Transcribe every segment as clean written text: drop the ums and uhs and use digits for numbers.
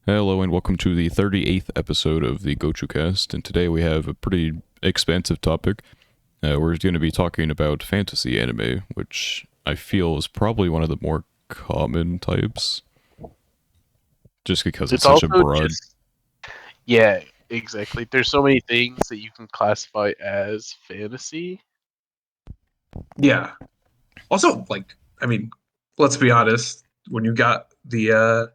Hello and welcome to the 38th episode of the Gochuucast, and today we have a pretty expansive topic. We're going to be talking about fantasy anime, which I feel is probably one of the more common types, just because it's It's such a also broad. just yeah, exactly. There's so many things that you can classify as fantasy. Yeah. Also, let's be honest, when you got the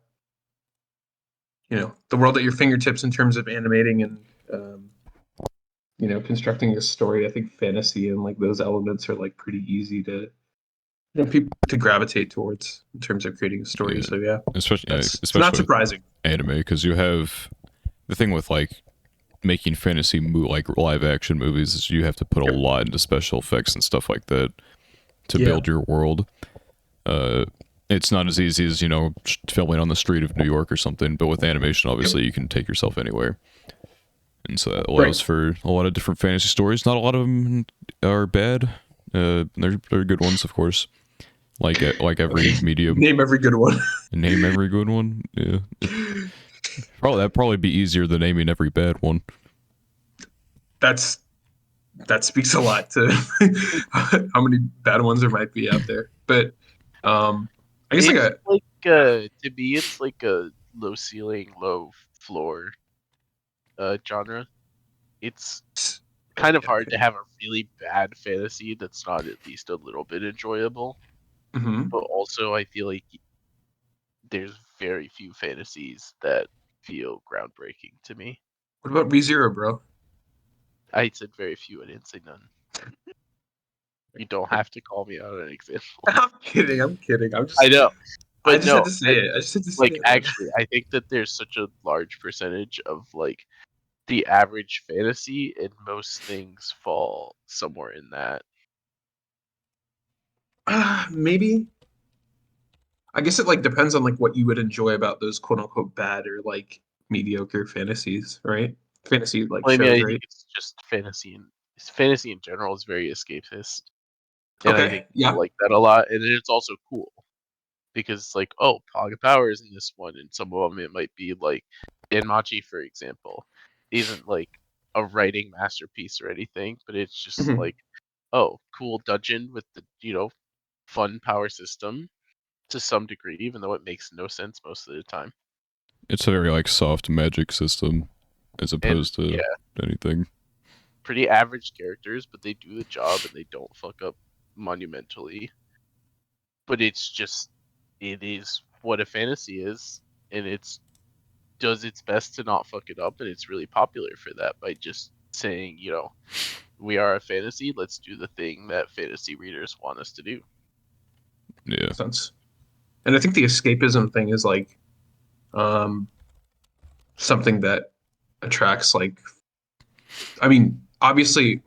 world at your fingertips in terms of animating and constructing a story, I think fantasy and like those elements are like pretty easy to people to gravitate towards in terms of creating a story. Yeah, So yeah, it's not especially with surprising. anime, because you have the thing with like making like live action movies is you have to put a lot into special effects and stuff like that to Yeah. build your world. Uh, it's not as easy as filming on the street of New York or something. But with animation, obviously, you can take yourself anywhere, and so that Right. allows for a lot of different fantasy stories. Not a lot of them are bad. They're good ones, of course. Like every medium. Name every good one. Name every good one. Yeah, probably that'd probably be easier than naming every bad one. That speaks a lot to how many bad ones there might be out there. But I guess It's to me, it's like a low ceiling, low floor genre. It's kind of hard to have a really bad fantasy that's not at least a little bit enjoyable. Mm-hmm. But also, I feel like there's very few fantasies that feel groundbreaking to me. What about ReZero, bro? I said very few. I didn't say none. You don't have to call me out an example. I'm kidding. I know. I But just had no, to say it. I just had to say like it, man. actually, I think that there's such a large percentage of like the average fantasy, and most things fall somewhere in that. Maybe. I guess it like depends on like what you would enjoy about those quote unquote bad or like mediocre fantasies, right? Fantasy like Well, I mean, shows, I think right? it's just fantasy in general is very escapist, and I Okay. think people Yeah. like that a lot. And it's also cool because it's like, oh, Pog of Power is in this one, and some of them it might be like Denmachi, for example, isn't like a writing masterpiece or anything, but it's just Mhm. like, oh, cool dungeon with the fun power system to some degree, even though it makes no sense most of the time. It's a very like soft magic system, as And opposed to yeah, anything. pretty average characters, but they do the job and they don't fuck up monumentally. But it is what a fantasy is, and it's does its best to not fuck it up, and it's really popular for that by just saying, we are a fantasy, let's do the thing that fantasy readers want us to do. Yeah, Makes sense. And I think the escapism thing is like um something that attracts like obviously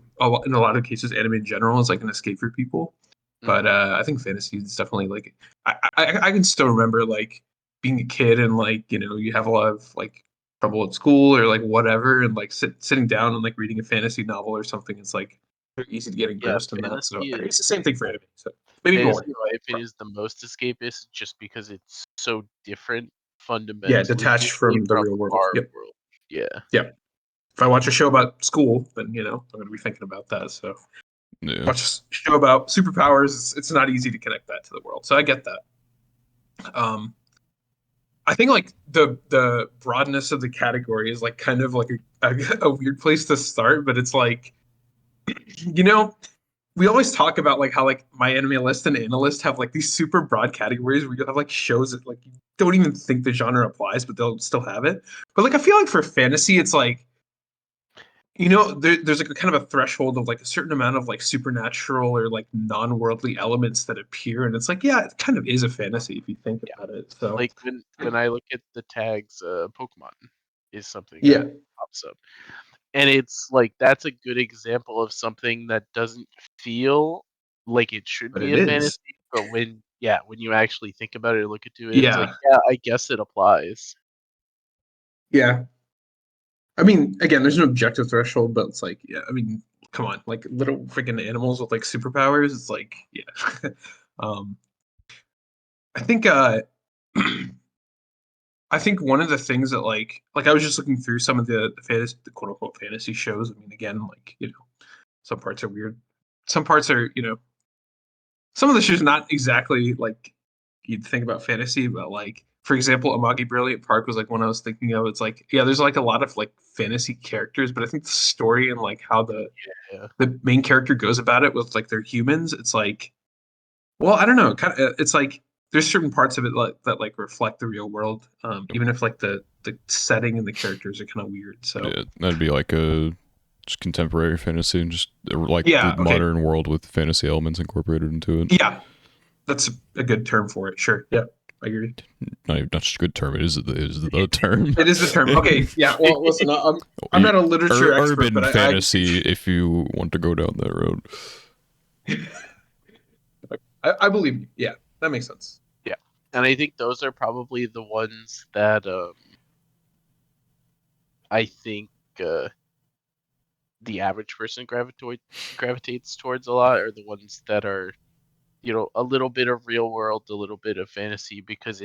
in a lot of cases anime in general is like an escape for people. But Mm-hmm. I think fantasy is definitely like I can still remember like being a kid and like you have a lot of like trouble at school or like whatever and like sitting down and like reading a fantasy novel or something. It's like very easy to get Yeah, engrossed in that. So fantasy I think is it's the same thing for anime. So maybe fantasy, more. in my opinion, is the most escapist, just because it's so different Yeah, fundamentally, detached usually from the from real world. our Yep. world. Yeah. Yep. If I watch a show about school, then I'm going to be thinking about that. So yeah. watch a show about superpowers. It's not easy to connect that to the world. So I get that. Um, I think like the broadness of the category is like kind of like a weird place to start, but it's like you know we always talk about like how like my anime list and analyst have like these super broad categories where you have like shows that like you don't even think the genre applies, but they'll still have it. But like I feel like for fantasy, it's like there's like a kind of a threshold of like a certain amount of like supernatural or like non-worldly elements that appear, and it's like yeah, it kind of is a fantasy if you think Yeah. about it. So Like when I look at the tags, Pokemon is something that yeah, pops up. And it's like that's a good example of something that doesn't feel like it should but be it a is. fantasy, but when you actually think about it or look into it, it's like, Yeah, yeah, I guess it applies. yeah. I mean, again, there's no objective threshold, but it's like, yeah, I mean, come on, like little freaking animals with like superpowers. It's like, yeah. um, I think I think one of the things that I was just looking through some of the fantasy, the quote unquote fantasy shows. I mean, again, some parts are weird, some parts are some of the shows not exactly like you'd think about fantasy, but like for example, Amagi Brilliant Park was like one I was thinking of. It's like yeah, there's like a lot of like fantasy characters, but I think the story and like how Yeah. the main character goes about it with like their humans, it's like well, I don't know, kind of it's like there's certain parts of it like that like reflect the real world, even if like the setting and the characters are kind of weird. So Yeah, that'd be like a just contemporary fantasy and just like the yeah, okay, modern world with fantasy elements incorporated into it. yeah, that's a good term for it. Sure, yeah, I agree. Not just a good term. It is the term. It is the term. Okay, yeah. Well, listen, I'm not a literature expert, but Urban I can see. fantasy, if you want to go down that road. I believe you. Yeah, that makes sense. Yeah. And I think those are probably the ones that I think the average person gravitates towards a lot, are the ones that are, a little bit of real world, a little bit of fantasy, because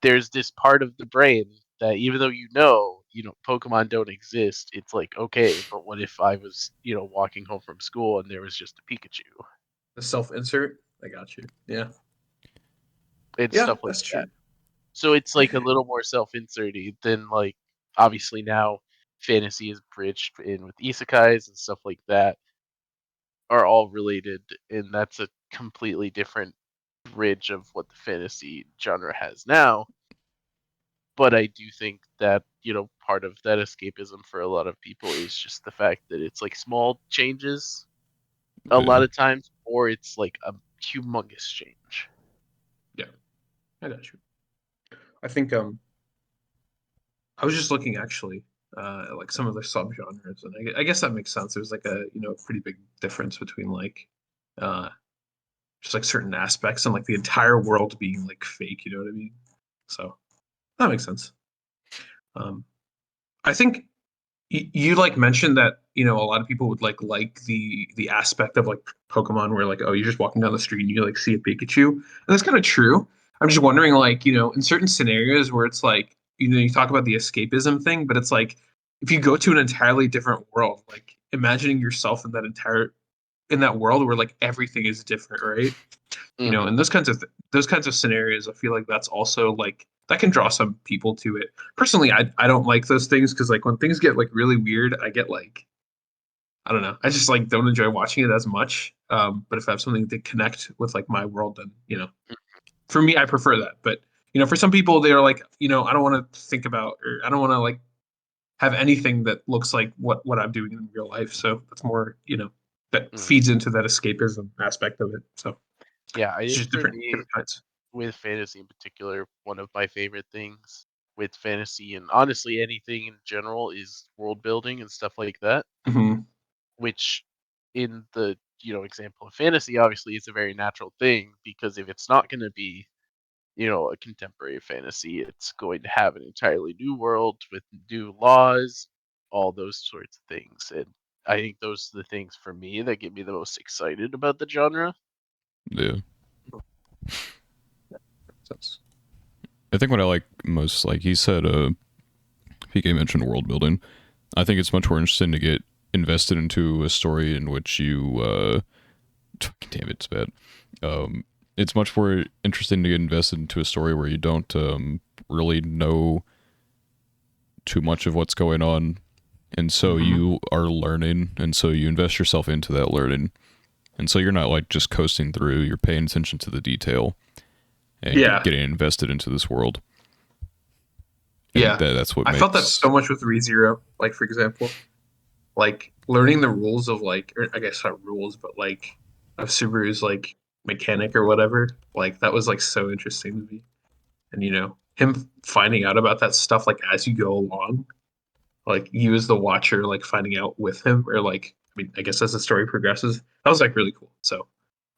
there's this part of the brain that even though Pokemon don't exist, it's like, okay, but what if I was, walking home from school and there was just a Pikachu The self-insert. I got you. Yeah, and yeah, stuff like that's that. true. So it's like a little more self-inserty than like obviously now fantasy is bridged in with isekais and stuff like that are all related, and that's a completely different bridge of what the fantasy genre has now. But I do think that, part of that escapism for a lot of people is just the fact that it's like small changes a Yeah, lot of times, or it's like a humongous change. Yeah, I got you. I think I was just looking actually at like some of the subgenres, and I guess that makes sense. There's like a pretty big difference between like uh just like certain aspects and like the entire world being like fake. You know what I mean? So that makes sense. Um, I think you like mentioned that a lot of people would like the aspect of like Pokemon where like oh you're just walking down the street and you like see a Pikachu, and that's kind of true. I'm just wondering like in certain scenarios where it's like you talk about the escapism thing, but it's like if you go to an entirely different world, like imagining yourself in that world where like everything is different, right? Hmm. And those kinds of scenarios, I feel like that's also like that can draw some people to it. Personally, I don't like those things because like when things get like really weird, I get like I don't know. I just like don't enjoy watching it as much. But if I have something to connect with like my world, then for me, I prefer that. But for some people, they're like, I don't want to think about or I don't want to like have anything that looks like what I'm doing in real life. So that's more, that Hmm. feeds into that escapism aspect of it. So Yeah, I it's think just for different me, different kinds. with fantasy in particular, one of my favorite things with fantasy and honestly anything in general is world building and stuff like that, Hmm. which in the, example of fantasy obviously is a very natural thing because if it's not going to be, a contemporary fantasy, it's going to have an entirely new world with new laws, all those sorts of things. And I think those are the things for me that get me the most excited about the genre. yeah. Sense. I think what I like most, like he said, PK mentioned world building. I think it's much more interesting to get invested into a story in which you, damn it, it's bad. Um, it's much more interesting to get invested into a story where you don't really know too much of what's going on, and so Hmm. you are learning, and so you invest yourself into that learning, and so you're not like just coasting through. You're paying attention to the detail and Yeah, getting invested into this world, and yeah. that's what I felt that makes so much with ReZero. Like for example, like learning the rules of like, or I guess not rules, but like of Subaru's like mechanic or whatever. Like that was like so interesting to me. And him finding out about that stuff like as you go along, like you as the watcher, like finding out with him, or like I mean, I guess as the story progresses, that was like really cool. So,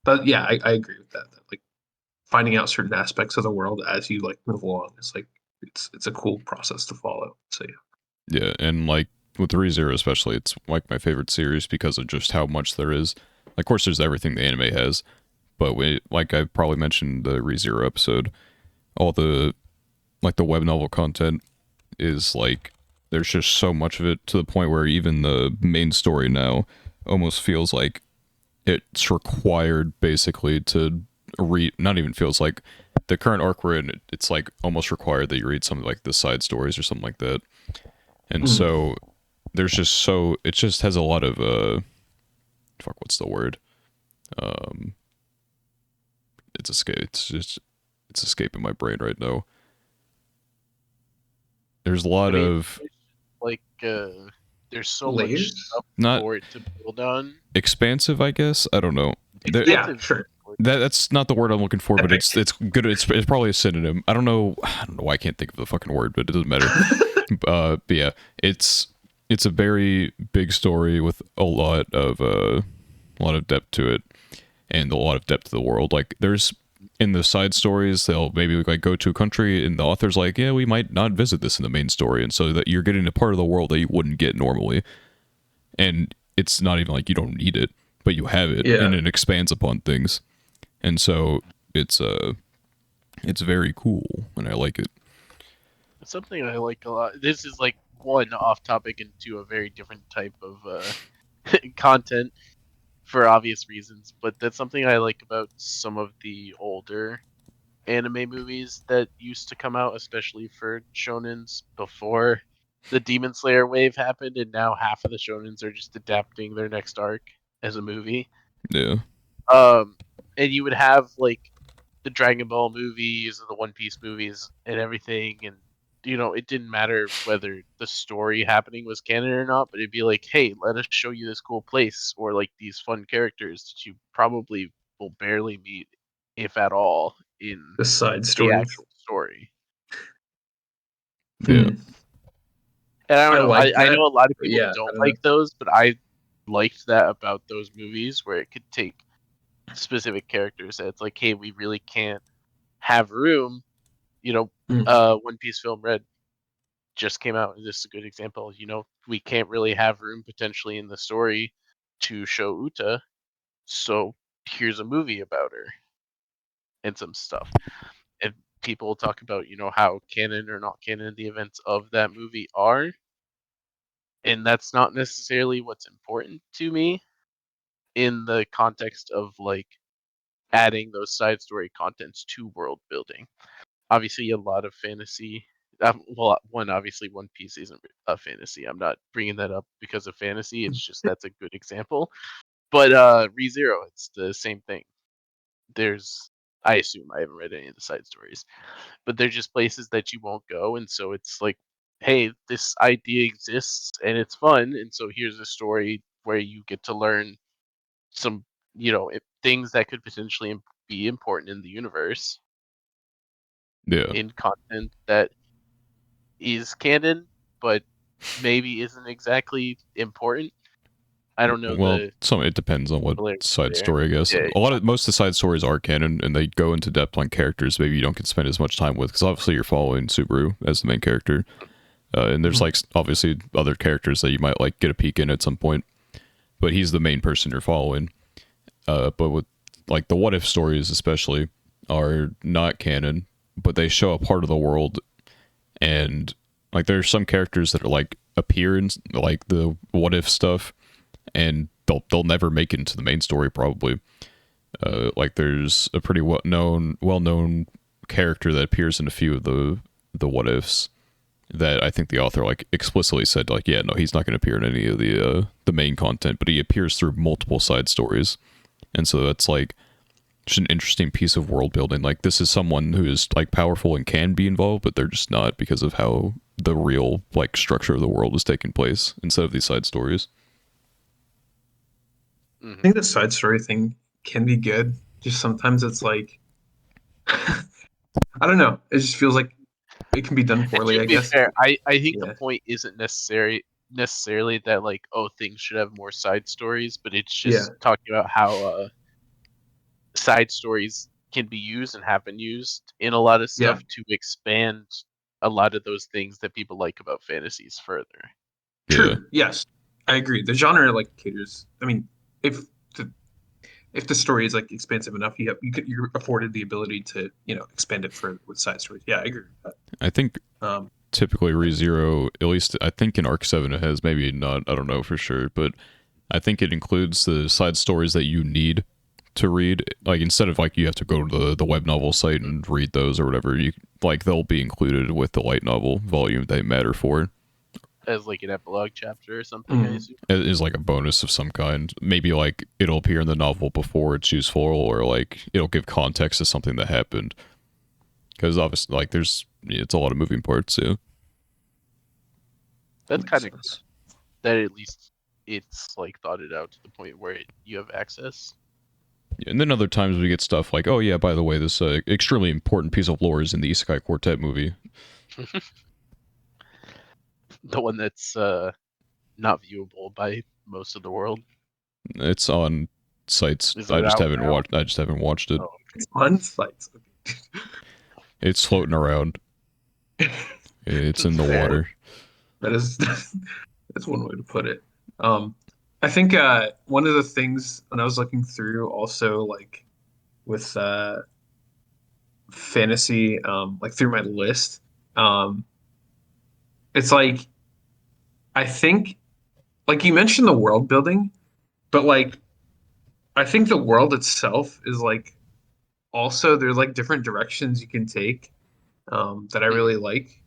but yeah, I agree with that. That like finding out certain aspects of the world as you like move along is like it's a cool process to follow. So yeah. yeah, and like with ReZero especially, it's like my favorite series because of just how much there is. Of course, there's everything the anime has, but like I probably mentioned the ReZero episode, all the like the web novel content is like there's just so much of it to the point where even the main story now almost feels like it's required basically to read. Not even feels like the current arc we're in. It's like almost required that you read something like the side stories or something like that. And Mm. so there's just so it just has a lot of fuck, what's the word? Um, it's escape. It's escaping my brain right now. There's a I lot mean, of like there's so much Layers? stuff not for it to build on. expansive, I guess. I don't know. There, Yeah, Expansive. sure. that's not the word I'm looking for, but Epic. it's good. It's probably a synonym. I don't know. I don't know why I can't think of the fucking word, but it doesn't matter. But yeah, it's a very big story with a lot of depth to it, and a lot of depth to the world. Like there's in the side stories, they'll maybe like go to a country, and the author's like, yeah, we might not visit this in the main story, and so that you're getting a part of the world that you wouldn't get normally, and it's not even like you don't need it, but you have it, and Yeah. it expands upon things, and so it's it's very cool, and I like it. Something I like a lot. This is like one off topic into a very different type of content for obvious reasons, but that's something I like about some of the older anime movies that used to come out, especially for shonens before the Demon Slayer wave happened, and now half of the shonens are just adapting their next arc as a movie. Yeah, Um, and you would have like the Dragon Ball movies and the One Piece movies and everything, and it didn't matter whether the story happening was canon or not, but it'd be like, hey, let us show you this cool place or like these fun characters that you probably will barely meet, if at all, in The side the stories. actual story. yeah. Hmm. And I don't I know, like I that. know a lot of But people yeah, I don't don't know. like those, but I liked that about those movies where it could take specific characters that it's like, hey, we really can't have room. Mm. One Piece Film Red just came out. This is a good example. We can't really have room potentially in the story to show Uta, so here's a movie about her and some stuff. And people talk about, how canon or not canon the events of that movie are, and that's not necessarily what's important to me in the context of like adding those side story contents to world building. Obviously, a lot of fantasy. Well, obviously, One Piece isn't a fantasy. I'm not bringing that up because of fantasy. It's just that's a good example. But ReZero, it's the same thing. There's, I assume, I haven't read any of the side stories, but they're just places that you won't go, and so it's like, hey, this idea exists and it's fun, and so here's a story where you get to learn some, things that could potentially be important in the universe Yeah. in content that is canon, but maybe isn't exactly important. I don't know Well, the some it depends on what similarities side there. story, I guess. Yeah, Most of the side stories are canon, and they go into depth on characters maybe you don't get to spend as much time with, because obviously you're following Subaru as the main character, and there's Mm. like obviously other characters that you might like get a peek in at some point, but he's the main person you're following. But with like the what if stories especially are not canon, but they show a part of the world, and like there's some characters that are like appear in like the what if stuff, and they'll never make it into the main story probably. Like there's a pretty well known character that appears in a few of the what ifs that I think the author like explicitly said like, yeah, no, he's not going to appear in any of the main content, but he appears through multiple side stories, and so that's like just an interesting piece of world building. Like this is someone who is like powerful and can be involved, but they're just not because of how the real like structure of the world is taking place instead of these side stories. I hmm think the side story thing can be good. Just sometimes it's like I don't know. It just feels like it can be done And poorly, to I be guess. fair, I think the Yeah. point isn't necessarily that like, oh, things should have more side stories, but it's Yeah. just talking about how side stories can be used and have been used in a lot of Yeah. stuff to expand a lot of those things that people like about fantasies further. Yeah. True. Yes. I agree. The genre like caters. I mean, if the if the story is like expansive enough, you're afforded the ability to expand it further with side stories. Yeah, I agree with I think that. typically ReZero, at least I think in Arc 7 it has, maybe not, I don't know for sure, but I think it includes the side stories that you need to read. Like instead of like you have to go to the web novel site and read those or whatever, you like they'll be included with the light novel volume they matter for. As like an epilogue chapter or something, I assume. It is like a bonus of some kind. Maybe like it'll appear in the novel before it's useful, or like it'll give context to something that happened. Because obviously, like it's a lot of moving parts. Yeah. That's Makes kind of sense. that at least it's like thought it out to the point where you have access. Yeah, and then other times we get stuff like, oh yeah, by the way, this extremely important piece of lore is in the Isekai Quartet movie. The one that's not viewable by most of the world. It's on sites. Is it out now? I just haven't watched it. Oh, It's on sites. It's floating around. It's in the fair. water. That is that's one way to put it. I think one of the things when I was looking through also like with fantasy, like through my list, um, it's like I think like you mentioned the world building, but like I think the world itself is like also there's like different directions you can take that I Mhm. really like.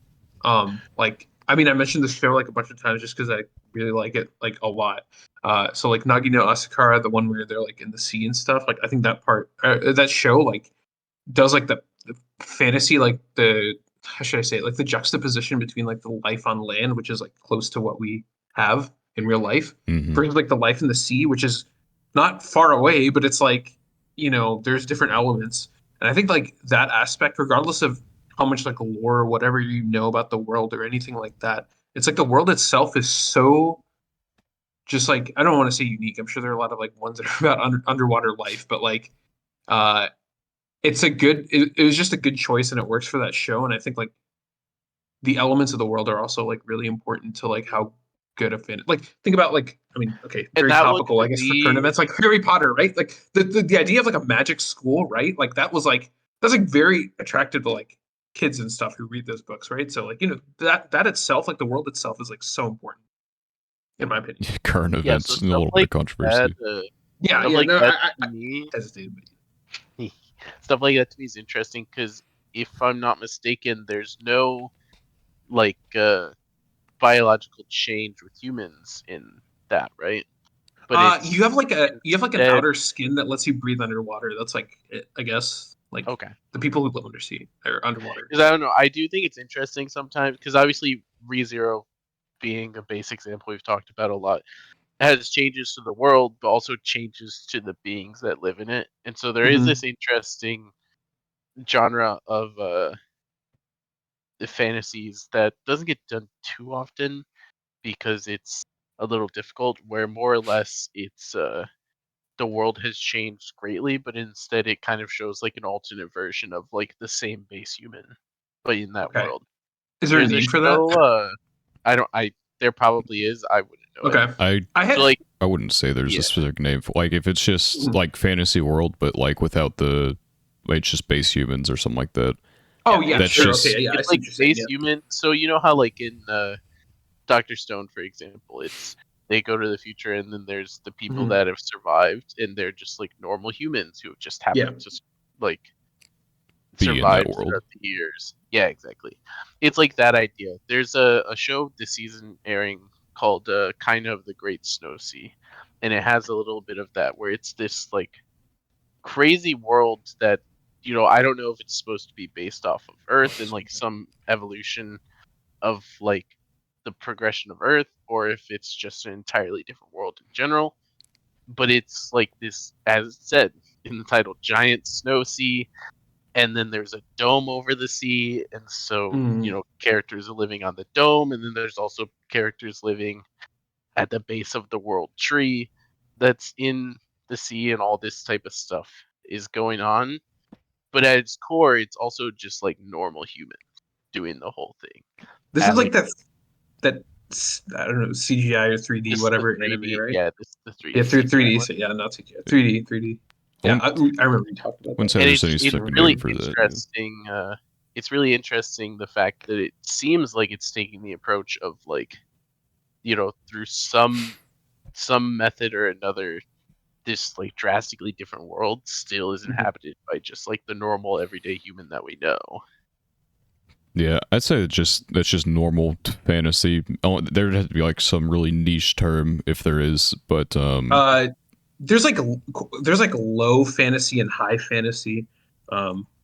Like I mean, I mentioned this show like a bunch of times just because I really like it like a lot. So like Nagi no Asakara, the one where they're like in the sea and stuff. Like I think that part, that show, like does like the fantasy, like the how should I say it? Like the juxtaposition between like the life on land, which is like close to what we have in real life, Hmm. versus like the life in the sea, which is not far away, but it's like there's different elements, and I think like that aspect, regardless of how much like lore or whatever you know about the world or anything like that, it's like the world itself is so just like I don't want to say unique. I'm sure there are a lot of like ones that are about underwater life, but like uh it's a good it was just a good choice and it works for that show. And I think like the elements of the world are also like really important to like how good a fan, like think about like I mean, okay, And very that one topical for I guess for current me, events, like Harry Potter, right? Like the idea of like a magic school, right? Like that's like very attractive to like kids and stuff who read those books, right? So like that itself, like the world itself is like so important in my opinion. Current yeah. So events, a stuff little bit of like that, controversy. Yeah, stuff yeah, like no, that I to me, hesitated, but stuff like that to me is interesting because if I'm not mistaken, there's no like biological change with humans in that, right? But You have it's like an instead outer skin that lets you breathe underwater. That's like it, I guess. Like okay. the people who live undersea or underwater. Because I don't know, I do think it's interesting sometimes because obviously ReZero being a base example we've talked about a lot has changes to the world, but also changes to the beings that live in it. And so there is Hmm. this interesting genre of the fantasies that doesn't get done too often because it's a little difficult. Where more or less it's the world has changed greatly, but instead it kind of shows like an alternate version of like the same base human, but in that Okay. world. Is there a There's a name for that? show. I don't. I there probably is. I wouldn't know it. Okay. I I So had. like I wouldn't say there's a yeah, specific name for like if it's just Mhm. like fantasy world, but like without the like it's just base humans or something like that. Oh yeah. yeah, That's sure. just Okay, yeah, I It's see like what you're saying. base Yeah. human. So you know how like in Doctor Stone, for example, it's they go to the future and then there's the people Hmm. that have survived and they're just like normal humans who have just Yeah. happened to like be in that survived world. throughout the years. Yeah, exactly. It's like that idea. There's a show this season airing called Kind of the Great Snow Sea, and it has a little bit of that where it's this like crazy world that I don't know if it's supposed to be based off of Earth and like some evolution of like the progression of Earth, or if it's just an entirely different world in general. But it's like this, as it said in the title, giant snow sea, and then there's a dome over the sea, and so Mm. characters are living on the dome, and then there's also characters living at the base of the world tree that's in the sea, and all this type of stuff is going on. But at its core, it's also just like normal humans doing the whole thing This is at like like that I don't know, CGI or 3D this is the whatever anime, 3D, right? yeah, this is the Yeah, 3D through CGI 3D. one. So yeah, not CGI. 3D. 3D. Yeah, I remember you talked about Wouldn't that. say And there's any it's specific really name for that. interesting. It's really interesting the fact that it seems like it's taking the approach of like, through some method or another, this like drastically different world still is Mhm. inhabited by just like the normal everyday human that we know. Yeah, I'd say that's just normal fantasy. Oh, there'd have to be like some really niche term if there is, but Uh, there's like low fantasy and high fantasy.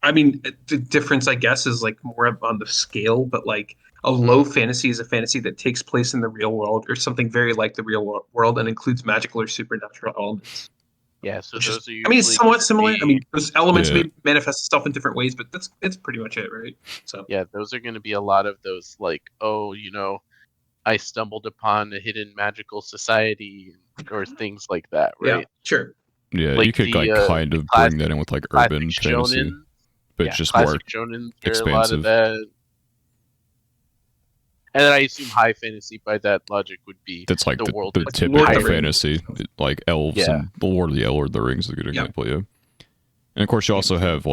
I mean, the difference, I guess, is like more on the scale, but like a low fantasy is a fantasy that takes place in the real world or something very like the real world and includes magical or supernatural elements. Yeah, so Which is, those are I mean, it's usually going somewhat to similar. I be mean, those elements yeah, may manifest itself in different ways, but it's pretty much it, right? So yeah, those are going to be a lot of those like, oh, I stumbled upon a hidden magical society or things like that, yeah, right? sure. yeah, you Like could like kind the of bring that in with like classic urban fantasy, shonen. but Yeah, just more classic shonens are a lot of expansive. that. And then I assume high fantasy by that logic would be That's like the the, world the is Like Lord of the typical entirely. Rings. fantasy, like elves Yeah. and the Lord of the Rings is a good Yeah. example. Yeah, and of course you Game also of Thrones. have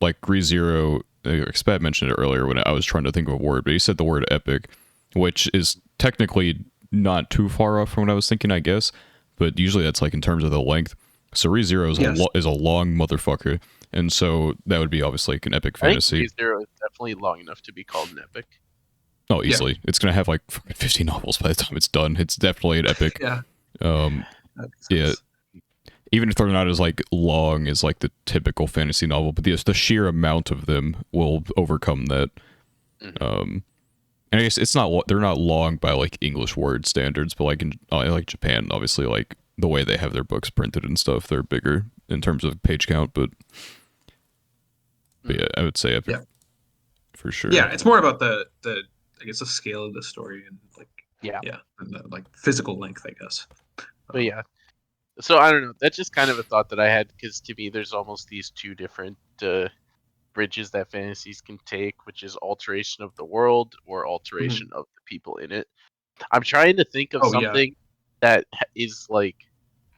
like ReZero. Expat mentioned it earlier when I was trying to think of a word, but he said the word epic, which is technically not too far off from what I was thinking, I guess. But usually that's like in terms of the length. So ReZero is Yes. is a long motherfucker, and so that would be obviously like an epic I think fantasy. ReZero is definitely long enough to be called an epic. Oh, Yeah. easily. It's gonna have like fucking 50 novels by the time it's done. It's definitely an epic. Yeah. Um, That makes yeah, sense. even if they're not as like long as like the typical fantasy novel, but the sheer amount of them will overcome that. Mhm. And I guess it's not they're not long by like English word standards, but like in like Japan, obviously, like the way they have their books printed and stuff, they're bigger in terms of page count. But yeah, I would say epic Yeah. for sure. Yeah, it's more about the I guess the scale of the story and like Yeah. and the like physical length, I guess. But yeah. So I don't know. That's just kind of a thought that I had because to me, there's almost these two different bridges that fantasies can take, which is alteration of the world or Mhm. alteration of the people in it. I'm trying to think of Oh yeah. something that is like,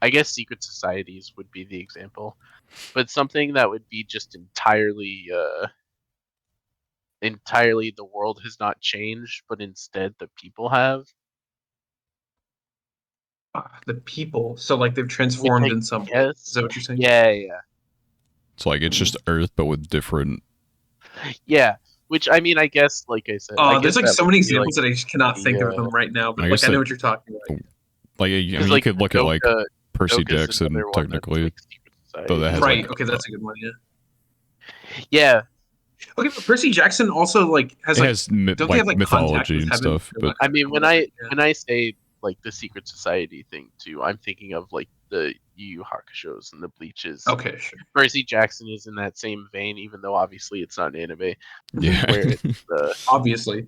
I guess secret societies would be the example, but something that would be just entirely the world has not changed, but instead the people have. The people. So like they've Which transformed I in some way. Is guess, that what you're saying? yeah. It's like it's just Earth, but with different. Yeah, which I mean, I guess, like I said, I There's guess like that so would many be like examples that I just cannot think of the them right now, I but like guess I know that what you're talking about. like I because mean you like could look at like Percy Joka's Jackson another one that's technically, like secret though that society. has Right. like Okay, that's a good one. Yeah. Yeah, Okay, but Percy Jackson also like has it like has don't they have like like contact mythology with and heaven stuff, or but that I kind mean of whatever? Yeah. when I say like the secret society thing too, I'm thinking of like the Yu Yu Hakusho's and the Bleaches. Okay, sure. Percy Jackson is in that same vein, even though obviously it's not an anime, yeah. where it's Obviously.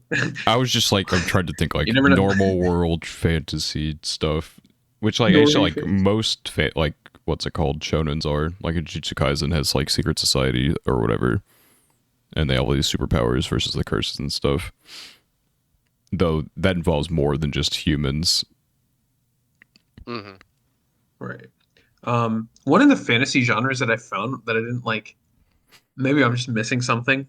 I was just like I'm trying to think You like never know. normal world fantasy stuff, which like I feel Normie like face. most like what's it called shonens are like a Jujutsu Kaisen has like secret society or whatever, and they have all these superpowers versus the curses and stuff. Though that involves more than just humans. Mhm. Right. One of the fantasy genres that I found that I didn't like, maybe I'm just missing something.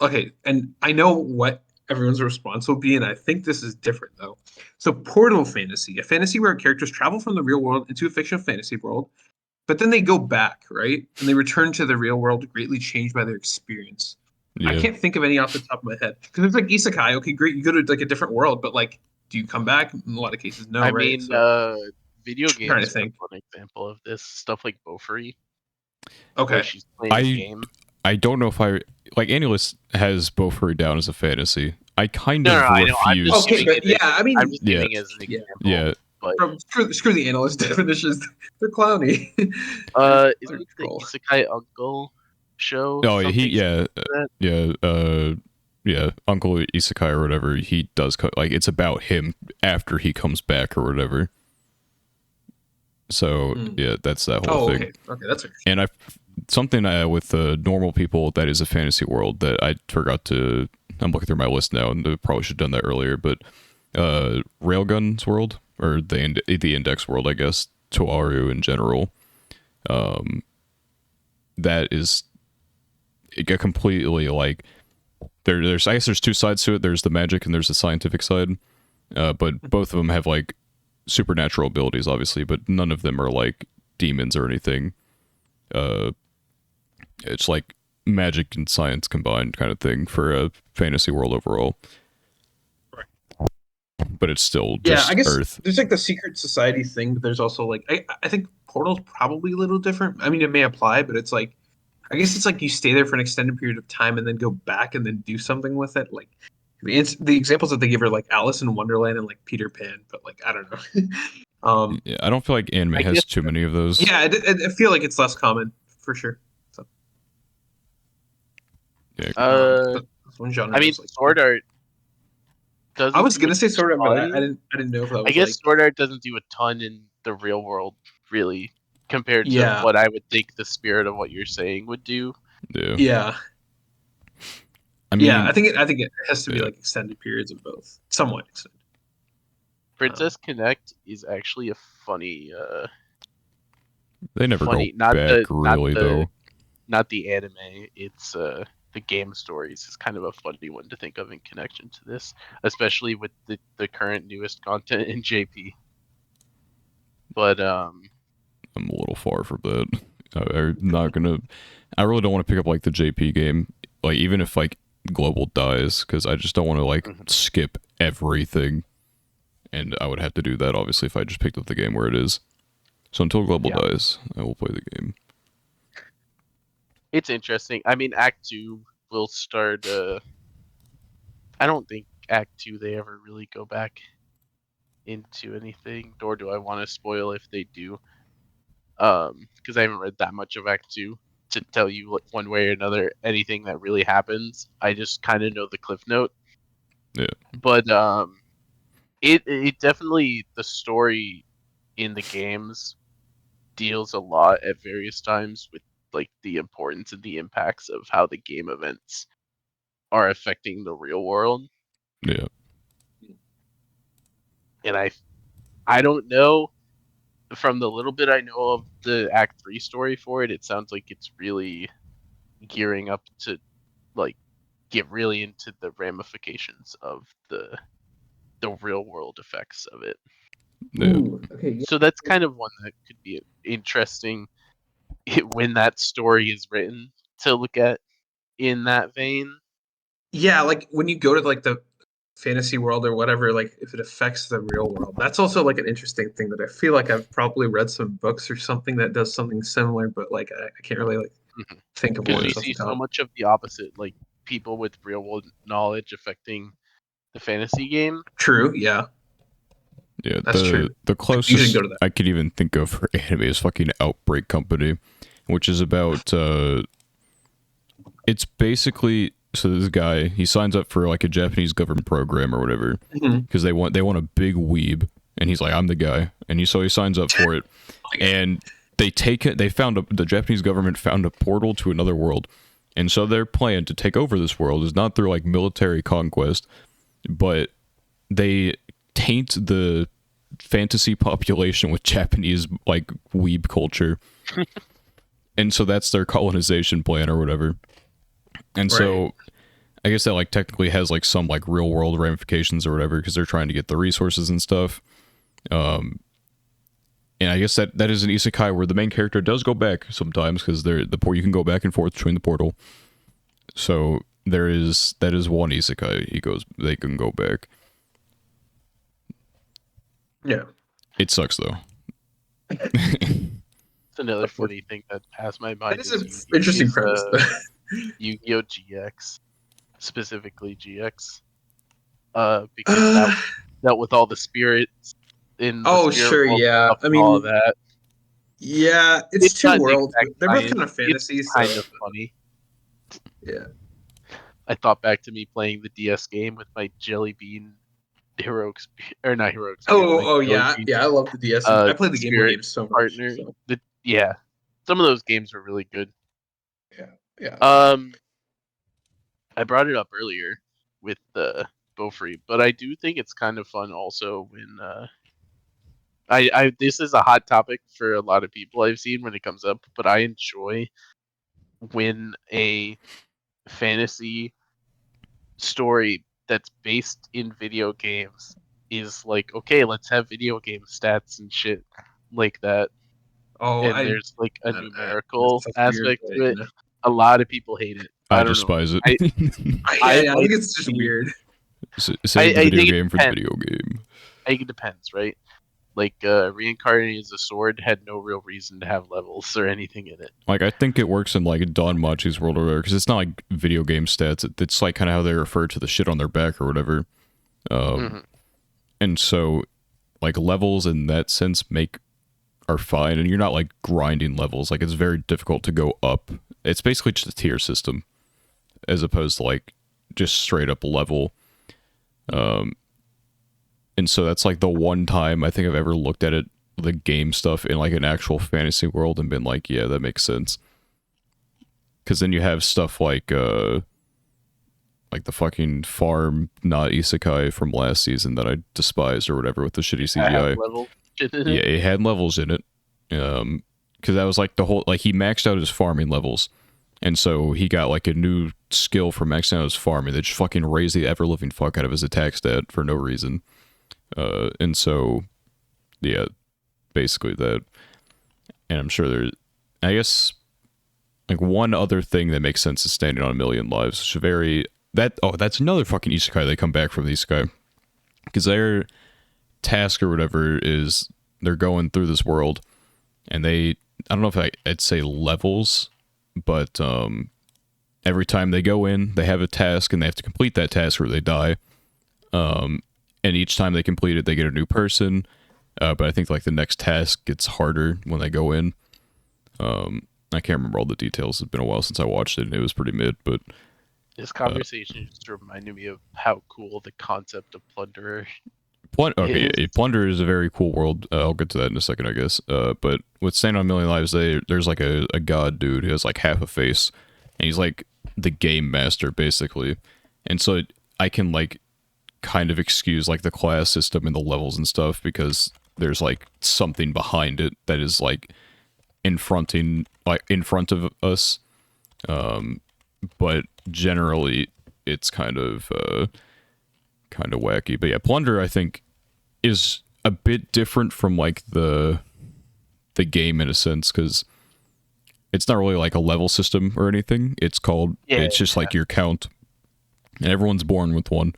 Okay, and I know what everyone's response will be, and I think this is different though. So, portal fantasy, a fantasy where characters travel from the real world into a fictional fantasy world, but then they go back, right? And they return to the real world greatly changed by their experience. I Yeah. can't think of any off the top of my head because it's like isekai. Okay, great, you go to like a different world, but like, do you come back? In a lot of cases, no, I right? mean, So, video I'm trying to games are think. one example of this. Stuff like Bofuri, where Okay. she's playing a I game. I don't know if I like Annulus has Bofuri down as a fantasy. I kind No, of I know. I'm just refuse. Okay, giving but it. yeah, I I'm mean, just Yeah, giving it as an yeah. example. yeah. But Bro, screw the analyst definitions. They're clowny. isn't They're it the troll. Isekai Uncle show Oh, something yeah, like that? yeah, yeah. Uncle Isekai or whatever. He does like it's about him after he comes back or whatever. So Hmm. yeah, that's that whole Oh, thing. okay. Okay, that's interesting. And I something with the normal people that is a fantasy world that I forgot to. I'm looking through my list now, and I probably should have done that earlier. But Railgun's world or the index world, I guess. Toaru in general. Um, that is it got completely like there's I guess there's two sides to it. There's the magic and there's the scientific side. But both of them have like supernatural abilities, obviously, but none of them are like demons or anything. Uh, it's like magic and science combined kind of thing for a fantasy world overall. But it's still Yeah, I just guess Earth. there's like the secret society thing, but there's also like I think Portal's probably a little different. I mean, it may apply, but it's like I guess it's like you stay there for an extended period of time and then go back and then do something with it. Like the examples that they give are like Alice in Wonderland and like Peter Pan, but like I don't know. Yeah, I don't feel like anime I has guess too many of those. Yeah, I feel like it's less common for sure. So Yeah, uh that's one genre I mean that's like Sword Art I doesn't was do a gonna say Sword Art, but ton. I didn't know if that I was guess like Sword Art doesn't do a ton in the real world, really, compared to yeah what I would think the spirit of what you're saying would do. yeah. yeah I yeah. mean, I think it has to be yeah, like extended periods of both, somewhat extended. Princess Connect is actually a funny, they never go not back the really though. not the anime. It's the game stories is kind of a funny one to think of in connection to this, especially with the current newest content in JP. But I'm a little far from that. I'm not gonna. I really don't want to pick up like the JP game, like even if like Global dies, because I just don't want to like mhm, skip everything, and I would have to do that obviously if I just picked up the game where it is. So until Global yeah, dies, I will play the game. it's interesting. I mean, Act Two will start. I don't think Act Two they ever really go back into anything, nor do I want to spoil if they do. Because I haven't read that much of Act Two to tell you one way or another anything that really happens. I just kind of know the cliff note. Yeah, But it definitely the story in the games deals a lot at various times with like the importance and the impacts of how the game events are affecting the real world. yeah, And I don't know, from the little bit I know of the Act 3 story for it, it sounds like it's really gearing up to like get really into the ramifications of the real world effects of it. yeah, Ooh, okay, yeah. So that's kind of one that could be interesting when that story is written to look at in that vein. Yeah, like when you go to like the fantasy world or whatever, like if it affects the real world, that's also like an interesting thing that I feel like I've probably read some books or something that does something similar, but like I can't really like think of Because one we off the see so top. much of the opposite, like people with real world knowledge affecting the fantasy game. True, yeah, yeah. that's The true. the I usually closest go to that. I could even think of for anime is fucking Outbreak Company, which is about it's basically so this guy he signs up for like a Japanese government program or whatever Mhm. because they want a big weeb and he's like I'm the guy and he signs up for it and they take it they found the Japanese government found a portal to another world and so their plan to take over this world is not through like military conquest but they taint the fantasy population with Japanese like weeb culture and so that's their colonization plan or whatever and Right. so I guess that like technically has like some like real world ramifications or whatever because they're trying to get the resources and stuff. Um, and I guess that is an isekai where the main character does go back sometimes because they're the port you can go back and forth between the portal. So there is that is one isekai they can go back. Yeah. It sucks though. It's another Unfortunately. funny thing that passed my That mind is is an interesting premise though. Yu-Gi-Oh GX, specifically GX, because that Uh, dealt with all the spirits in the oh spirit sure, world yeah. stuff I and all of mean, that. yeah, it's It's two not an worlds, but exact they're both science. kind of It's fantasy, kind so of funny. yeah. I thought back to me playing the DS game with my Jelly Bean heroic or not heroic spirit, my Jelly Yeah, Bean yeah. I love the DS. I play the Game Boy spirit games so much. partner. So Yeah, some of those games were really good. yeah, yeah. Um, I brought it up earlier with the Beaufry, but I do think it's kind of fun also when I this is a hot topic for a lot of people I've seen when it comes up, but I enjoy when a fantasy story that's based in video games is like, okay, let's have video game stats and shit like that. Oh, And there's like a it's numerical such a weird aspect way, to it. you know. A lot of people hate it. I I don't know. despise it. Yeah, I yeah, I like think it's just the weird. Save the I video think it game for the depends. video game. I think it depends, right? Like reincarnating as a sword had no real reason to have levels or anything in it. Like, I think it works in like Don Machi's world or whatever, because it's not like video game stats. It's like kind of how they refer to the shit on their back or whatever. Mm-hmm. And so, like, levels in that sense are fine, and you're not like grinding levels. Like, it's very difficult to go up. It's basically just a tier system, as opposed to like just straight up level. And so that's like the one time I think I've ever looked at it, the game stuff in like an actual fantasy world, and been like, yeah, that makes sense. Because then you have stuff like the fucking farm not isekai from last season that I despised or whatever with the shitty I have CGI. level. Yeah, it had levels in it. Because that was like the whole, like, he maxed out his farming levels, and so he got like a new skill for maxing out his farming that just fucking raised the ever living fuck out of his attack stat for no reason. And so, yeah, basically that. And I'm sure there's, I guess, like one other thing that makes sense is standing on a million lives. Which is that's another fucking isekai. They come back from the isekai because their task or whatever is they're going through this world, and I don't know if I'd say levels, but every time they go in, they have a task and they have to complete that task or they die. And each time they complete it, they get a new person. But I think like the next task gets harder when they go in. I can't remember all the details. It's been a while since I watched it, and it was pretty mid. But This conversation just reminded me of how cool the concept of plunderer okay, is. Plunder is a very cool world. I'll get to that in a second, I guess. But with Stand on a Million Lives, there's like a god dude who has like half a face, and he's like the game master basically. And so I can like kind of excuse like the class system and the levels and stuff because there's like something behind it that is like in front of us. But generally it's kind of wacky. But yeah, Plunder I think is a bit different from like the game in a sense, because it's not really like a level system or anything. It's just like your count, and everyone's born with one.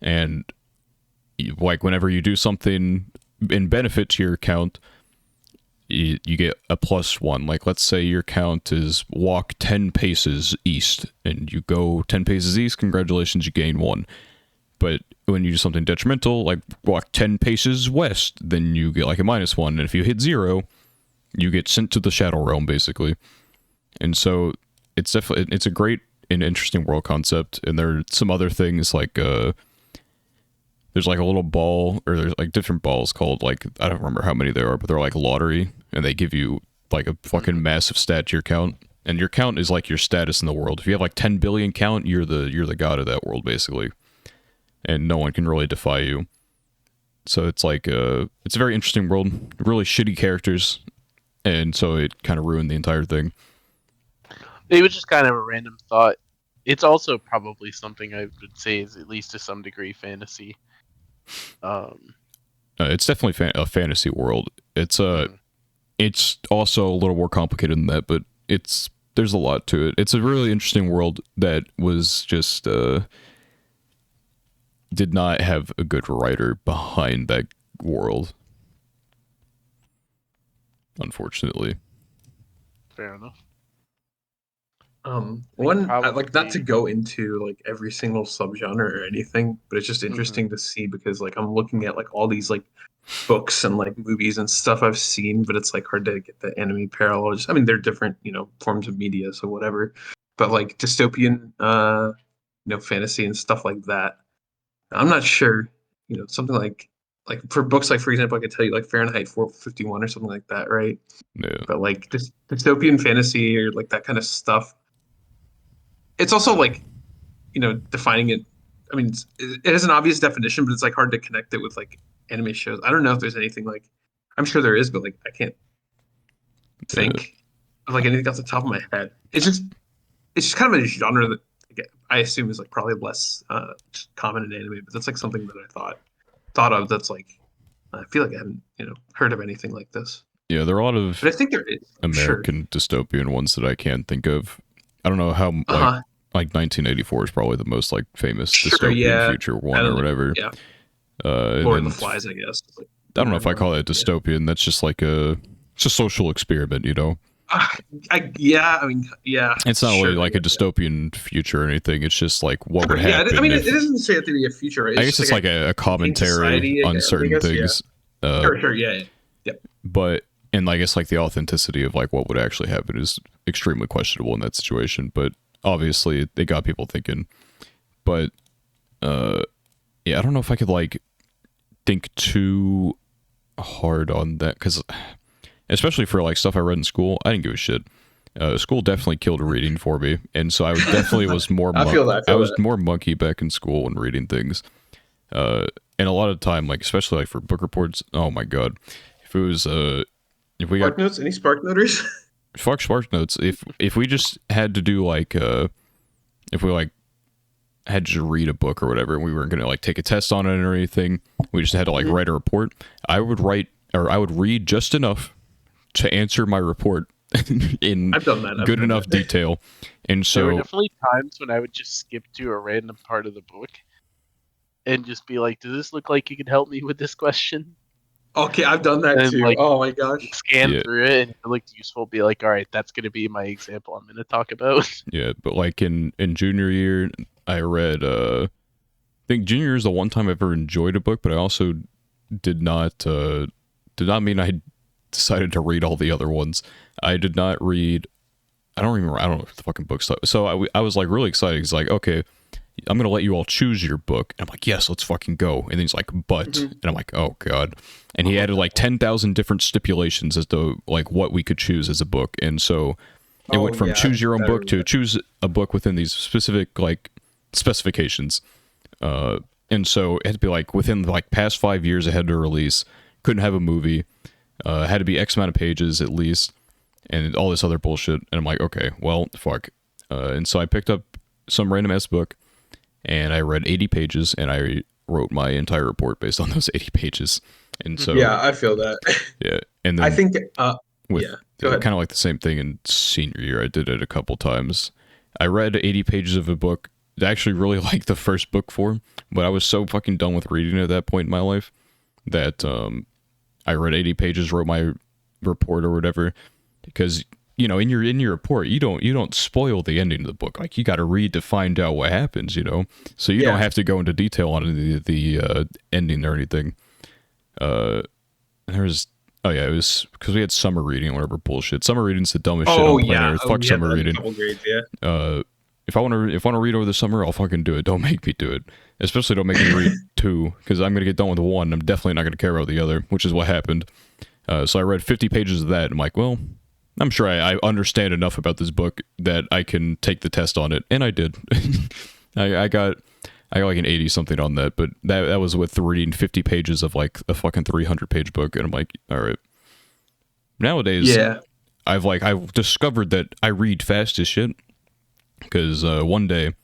And like whenever you do something in benefit to your count, you get a +1. Like, let's say your count is walk 10 paces east, and you go 10 paces east, congratulations, you gain 1. But when you do something detrimental, like walk 10 paces west, then you get like a -1. And if you hit 0, you get sent to the Shadow Realm, basically. And so it's a great and interesting world concept. And there are some other things like there's like a little ball, or there's like different balls called, like, I don't remember how many there are, but they're like lottery, and they give you like a fucking massive stat to your count. And your count is like your status in the world. If you have like 10 billion count, you're the god of that world, basically. And no one can really defy you. So it's like it's a very interesting world, really shitty characters, and so it kind of ruined the entire thing. It was just kind of a random thought. It's also probably something I would say is at least to some degree fantasy. It's definitely a fantasy world. It's also a little more complicated than that, but there's a lot to it. It's a really interesting world that was just did not have a good writer behind that world, unfortunately. Fair enough. Like, not to go into like every single subgenre or anything, but it's just interesting to see because like I'm looking at like all these like books and like movies and stuff I've seen, but it's like hard to get the anime parallels. I mean, they're different, forms of media, so whatever. But like dystopian, fantasy and stuff like that. I'm not sure, something like for books, like for example, I could tell you like Fahrenheit 451 or something like that, right? Yeah. But like dystopian fantasy or like that kind of stuff, it's also like, defining it. I mean, it has an obvious definition, but it's like hard to connect it with like anime shows. I don't know if there's anything like I'm sure there is, but like I can't Yeah, think of like anything off the top of my head. It's just kind of a genre that again, I assume is like probably less common in anime, but that's like something that I thought of. That's like I feel like I haven't heard of anything like this, yeah. There are a lot but of I think there is. I'm sure. American dystopian ones that I can't think of. I don't know how Uh-huh. like 1984 is probably the most like famous Sure. dystopian Yeah. future I one or don't know. whatever. Yeah. And Lord of the then Flies, I guess. It's like I don't know another if I one. call that Yeah. dystopian. That's just like it's a social experiment, you know. Uh, yeah. I mean, yeah. It's not really Sure. I like a guess. Yeah. dystopian future or anything. It's just like what Sure. would Yeah. I happen mean, it if. doesn't say it to be a future, right? I It's guess just it's like like a in commentary society, on I certain guess. Yeah. things. Uh, Sure. Sure. Yeah. Yeah. Yep. but and I guess like the authenticity of like what would actually happen is extremely questionable in that situation. But obviously, they got people thinking. But yeah, I don't know if I could like think too hard on that because, especially for like stuff I read in school, I didn't give a shit. School definitely killed reading for me, and so I would definitely was more. I feel that. I I feel was that. more monkey back in school when reading things. And a lot of the time, like especially like for book reports, oh my god, if it was if we got Spark notes? Any spark noters? fuck Spark Notes, if we just had to do like if we like had to read a book or whatever, and we weren't gonna like take a test on it or anything, we just had to like Mhm. write a report. I would read just enough to answer my report in I've done that. I've good done enough that. detail. And There were so definitely times when I would just skip to a random part of the book and just be like, "Does this look like you can help me with this question?" Okay, I've done that And too. like Oh my gosh. scan yeah, through it, and if it looked useful, be like, "All right, that's going to be my example I'm going to talk about." yeah, but like in junior year, I read I think junior year is the one time I've ever enjoyed a book, but I also did not mean I decided to read all the other ones. I did not read. I don't know if the fucking book stuff. So I was like really excited. He's like, okay, I'm gonna let you all choose your book. And I'm like, yes, let's fucking go. And then he's like, but, Mhm. and I'm like, oh god. And he added like 10,000 different stipulations as to like what we could choose as a book. And so it Oh went from yeah, choose your own I book remember to that. choose a book within these specific like specifications. And so it had to be like within like past 5 years it had to release. Couldn't have a movie. Had to be X amount of pages at least, and all this other bullshit. And I'm like, okay, well, fuck. And so I picked up some random ass book, and I read 80 pages, and I wrote my entire report based on those 80 pages. And so Yeah, I feel that. yeah, and I then think with yeah, go ahead. kind of like the same thing in senior year, I did it a couple times. I read 80 pages of a book. I actually really liked the first book form, but I was so fucking done with reading at that point in my life that I read 80 pages, wrote my report or whatever, because in your report you don't spoil the ending of the book. Like you got to read to find out what happens, so you don't Yeah. have to go into detail on the ending or anything. Uh, there's Oh yeah, it was because we had summer reading or whatever bullshit. Summer reading's the dumbest shit Oh on planet yeah. Earth. Oh, Fuck we had summer that in a reading. couple grades. Yeah. If I want to read over the summer, I'll fucking do it. Don't make me do it. Especially don't make me read two, because I'm gonna get done with one. I'm definitely not gonna care about the other, which is what happened. So I read 50 pages of that, and I'm like, well, I'm sure I understand enough about this book that I can take the test on it, and I did. I got like an 80 something on that, but that was with reading 50 pages of like a fucking 300 page book, and I'm like, all right. Nowadays, Yeah. I've discovered that I read fast as shit, because one day,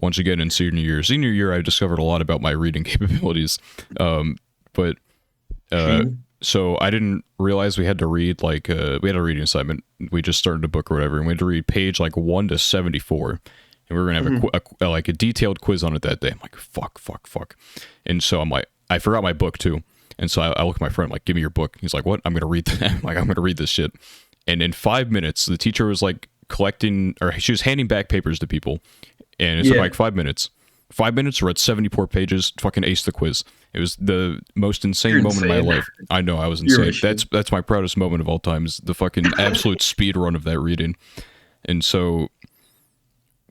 once again in senior year, I discovered a lot about my reading capabilities. But Sheen. so I didn't realize we had to read like we had a reading assignment. We just started a book or whatever, and we had to read page like 1 to 74, and we were gonna have like a detailed quiz on it that day. I'm like, fuck, and so I'm like, I forgot my book too, and so I look at my friend, I'm like, give me your book. He's like, what? I'm gonna read that. I'm like, I'm gonna read this shit. And in 5 minutes, the teacher was like collecting, or she was handing back papers to people, and it took Yeah. like 5 minutes. 5 minutes, read 74 pages, fucking aced the quiz. It was the most insane You're moment of my insane. life. I know, I was You're a insane. machine. That's my proudest moment of all time, is the fucking absolute speed run of that reading. And so,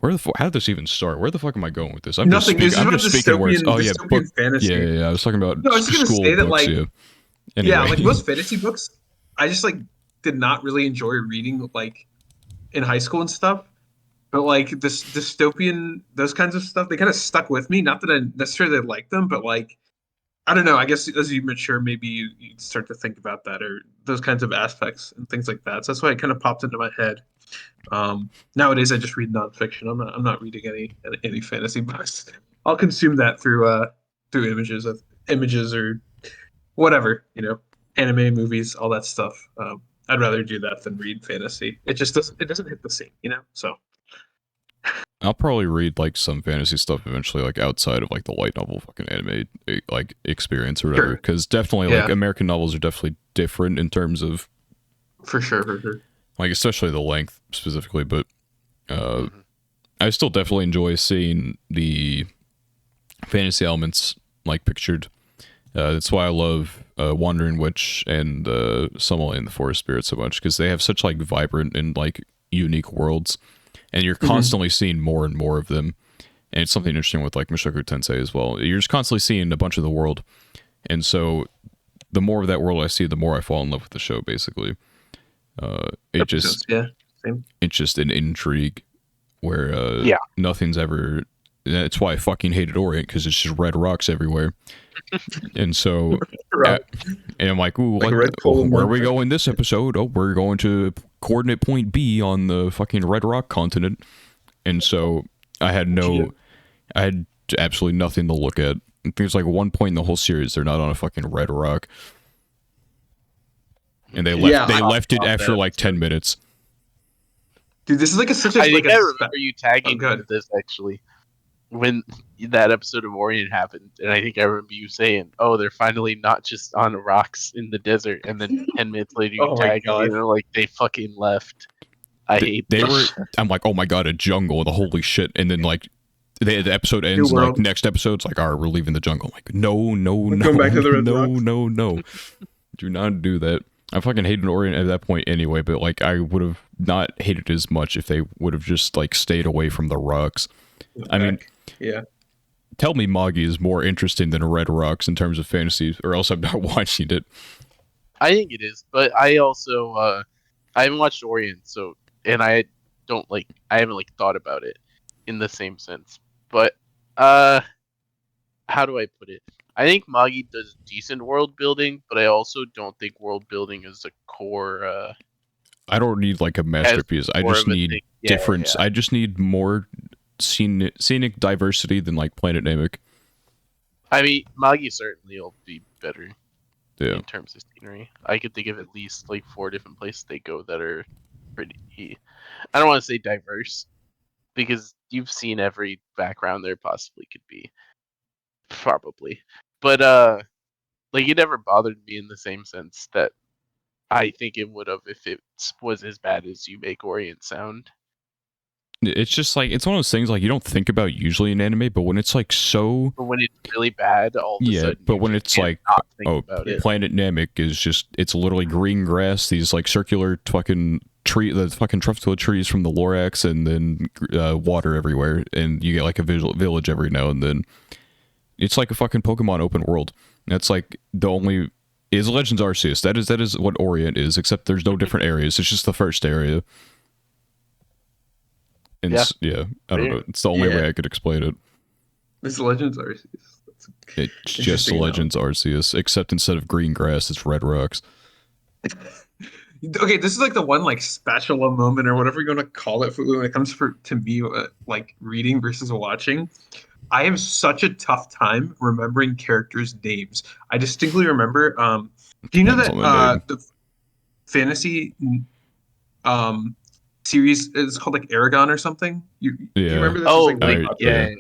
how did this even start? Where the fuck am I going with this? Nothing. This is I'm about just speaking words. Oh yeah, book. dystopian fantasy. Yeah. I was talking about No, I was just gonna school say that books. like Yeah. yeah, Anyway. like most fantasy books, I just like did not really enjoy reading like in high school and stuff. But like this dystopian, those kinds of stuff, they kind of stuck with me. Not that I necessarily like them, but like I don't know. I guess as you mature, maybe you start to think about that or those kinds of aspects and things like that. So that's why it kind of popped into my head. Nowadays, I just read nonfiction. I'm not reading any fantasy books. I'll consume that through images or whatever, anime, movies, all that stuff. I'd rather do that than read fantasy. It doesn't hit the same, So I'll probably read like some fantasy stuff eventually, like outside of like the light novel fucking anime like experience or whatever. sure, Because definitely like yeah, American novels are definitely different in terms of for sure. like especially the length specifically. But Mhm. I still definitely enjoy seeing the fantasy elements like pictured. That's why I love Wandering Witch and Summerlane and the Forest Spirit so much because they have such like vibrant and like unique worlds, and you're Hmm. constantly seeing more and more of them. And it's something interesting with like Mushoku Tensei as well. You're just constantly seeing a bunch of the world, and so the more of that world I see, the more I fall in love with the show. Basically, it That makes just sense. Yeah, same. it's just an intrigue where Yeah. nothing's ever. That's why I fucking hated Orient because it's just red rocks everywhere. And so, Right. and I'm like, ooh, Like a like, red oh, coal where are we monster. going this episode? Oh, we're going to coordinate point B on the fucking Red Rock continent. And so Geo. I had absolutely nothing to look at. I think there's like one point in the whole series they're not on a fucking red rock, and they Yeah, they I left it love after that like episode. 10 minutes. Dude, this is like such a I think I remember you oh tagging me good. with this actually when that episode of Orient happened, and I think I remember you saying, "Oh, they're finally not just on rocks in the desert." And then 10 minutes later, you Oh my tag me, god. and they're like, "They fucking left." I hate They were. this. I'm like, oh my god, a jungle, the holy shit, and then like. The episode New ends and like world. next episode's like, all right, we're leaving the jungle. I'm like, no, no, We're no, going back to the Red no, Rocks. no, no. Do not do that. I fucking hated Orient at that point anyway, but like I would have not hated it as much if they would have just like stayed away from the rocks. I mean, Back. Yeah. tell me Magi is more interesting than Red Rocks in terms of fantasy, or else I'm not watching it. I think it is, but I also I haven't watched Orient, so and I haven't like thought about it in the same sense. But uh how do I put it? I think Magi does decent world building, but I also don't think world building is a core I don't need like a as masterpiece. I core just of a need thing. Yeah, difference. yeah. I just need more scenic diversity than like Planet Namek. I mean, Magi certainly will be better Yeah. in terms of scenery. I could think of at least like 4 different places they go that are pretty. I don't want to say diverse because you've seen every background there possibly could be, probably. But like it never bothered me in the same sense that I think it would have if it was as bad as you make Orient sound. It's just like it's one of those things like you don't think about usually in anime, but when it's like so But when it's really bad, all of a yeah, sudden but you when just it's can't like not think oh about Yeah. it. Planet Namek is just it's literally green grass, these like circular fucking the fucking truffula trees from the Lorax, and then water everywhere, and you get like a village every now and then. It's like a fucking Pokemon open world. That's like the only is Legends Arceus. That is what Orient is, except there's no different areas. It's just the first area. And Yeah, yeah, I don't fair. know. It's the only Yeah. way I could explain it. This Legends Arceus. That's It's just interesting Legends Arceus, except instead of green grass, it's red rocks. Okay, this is like the one like spatula moment or whatever you're gonna call it when it comes to me like reading versus watching. I have such a tough time remembering characters' names. I distinctly remember. Do you know Depends that on the name. the fantasy um series is called like Aragon or something? Do you Yeah, remember this? It's like Oh, really like popular. yeah, yeah. yeah.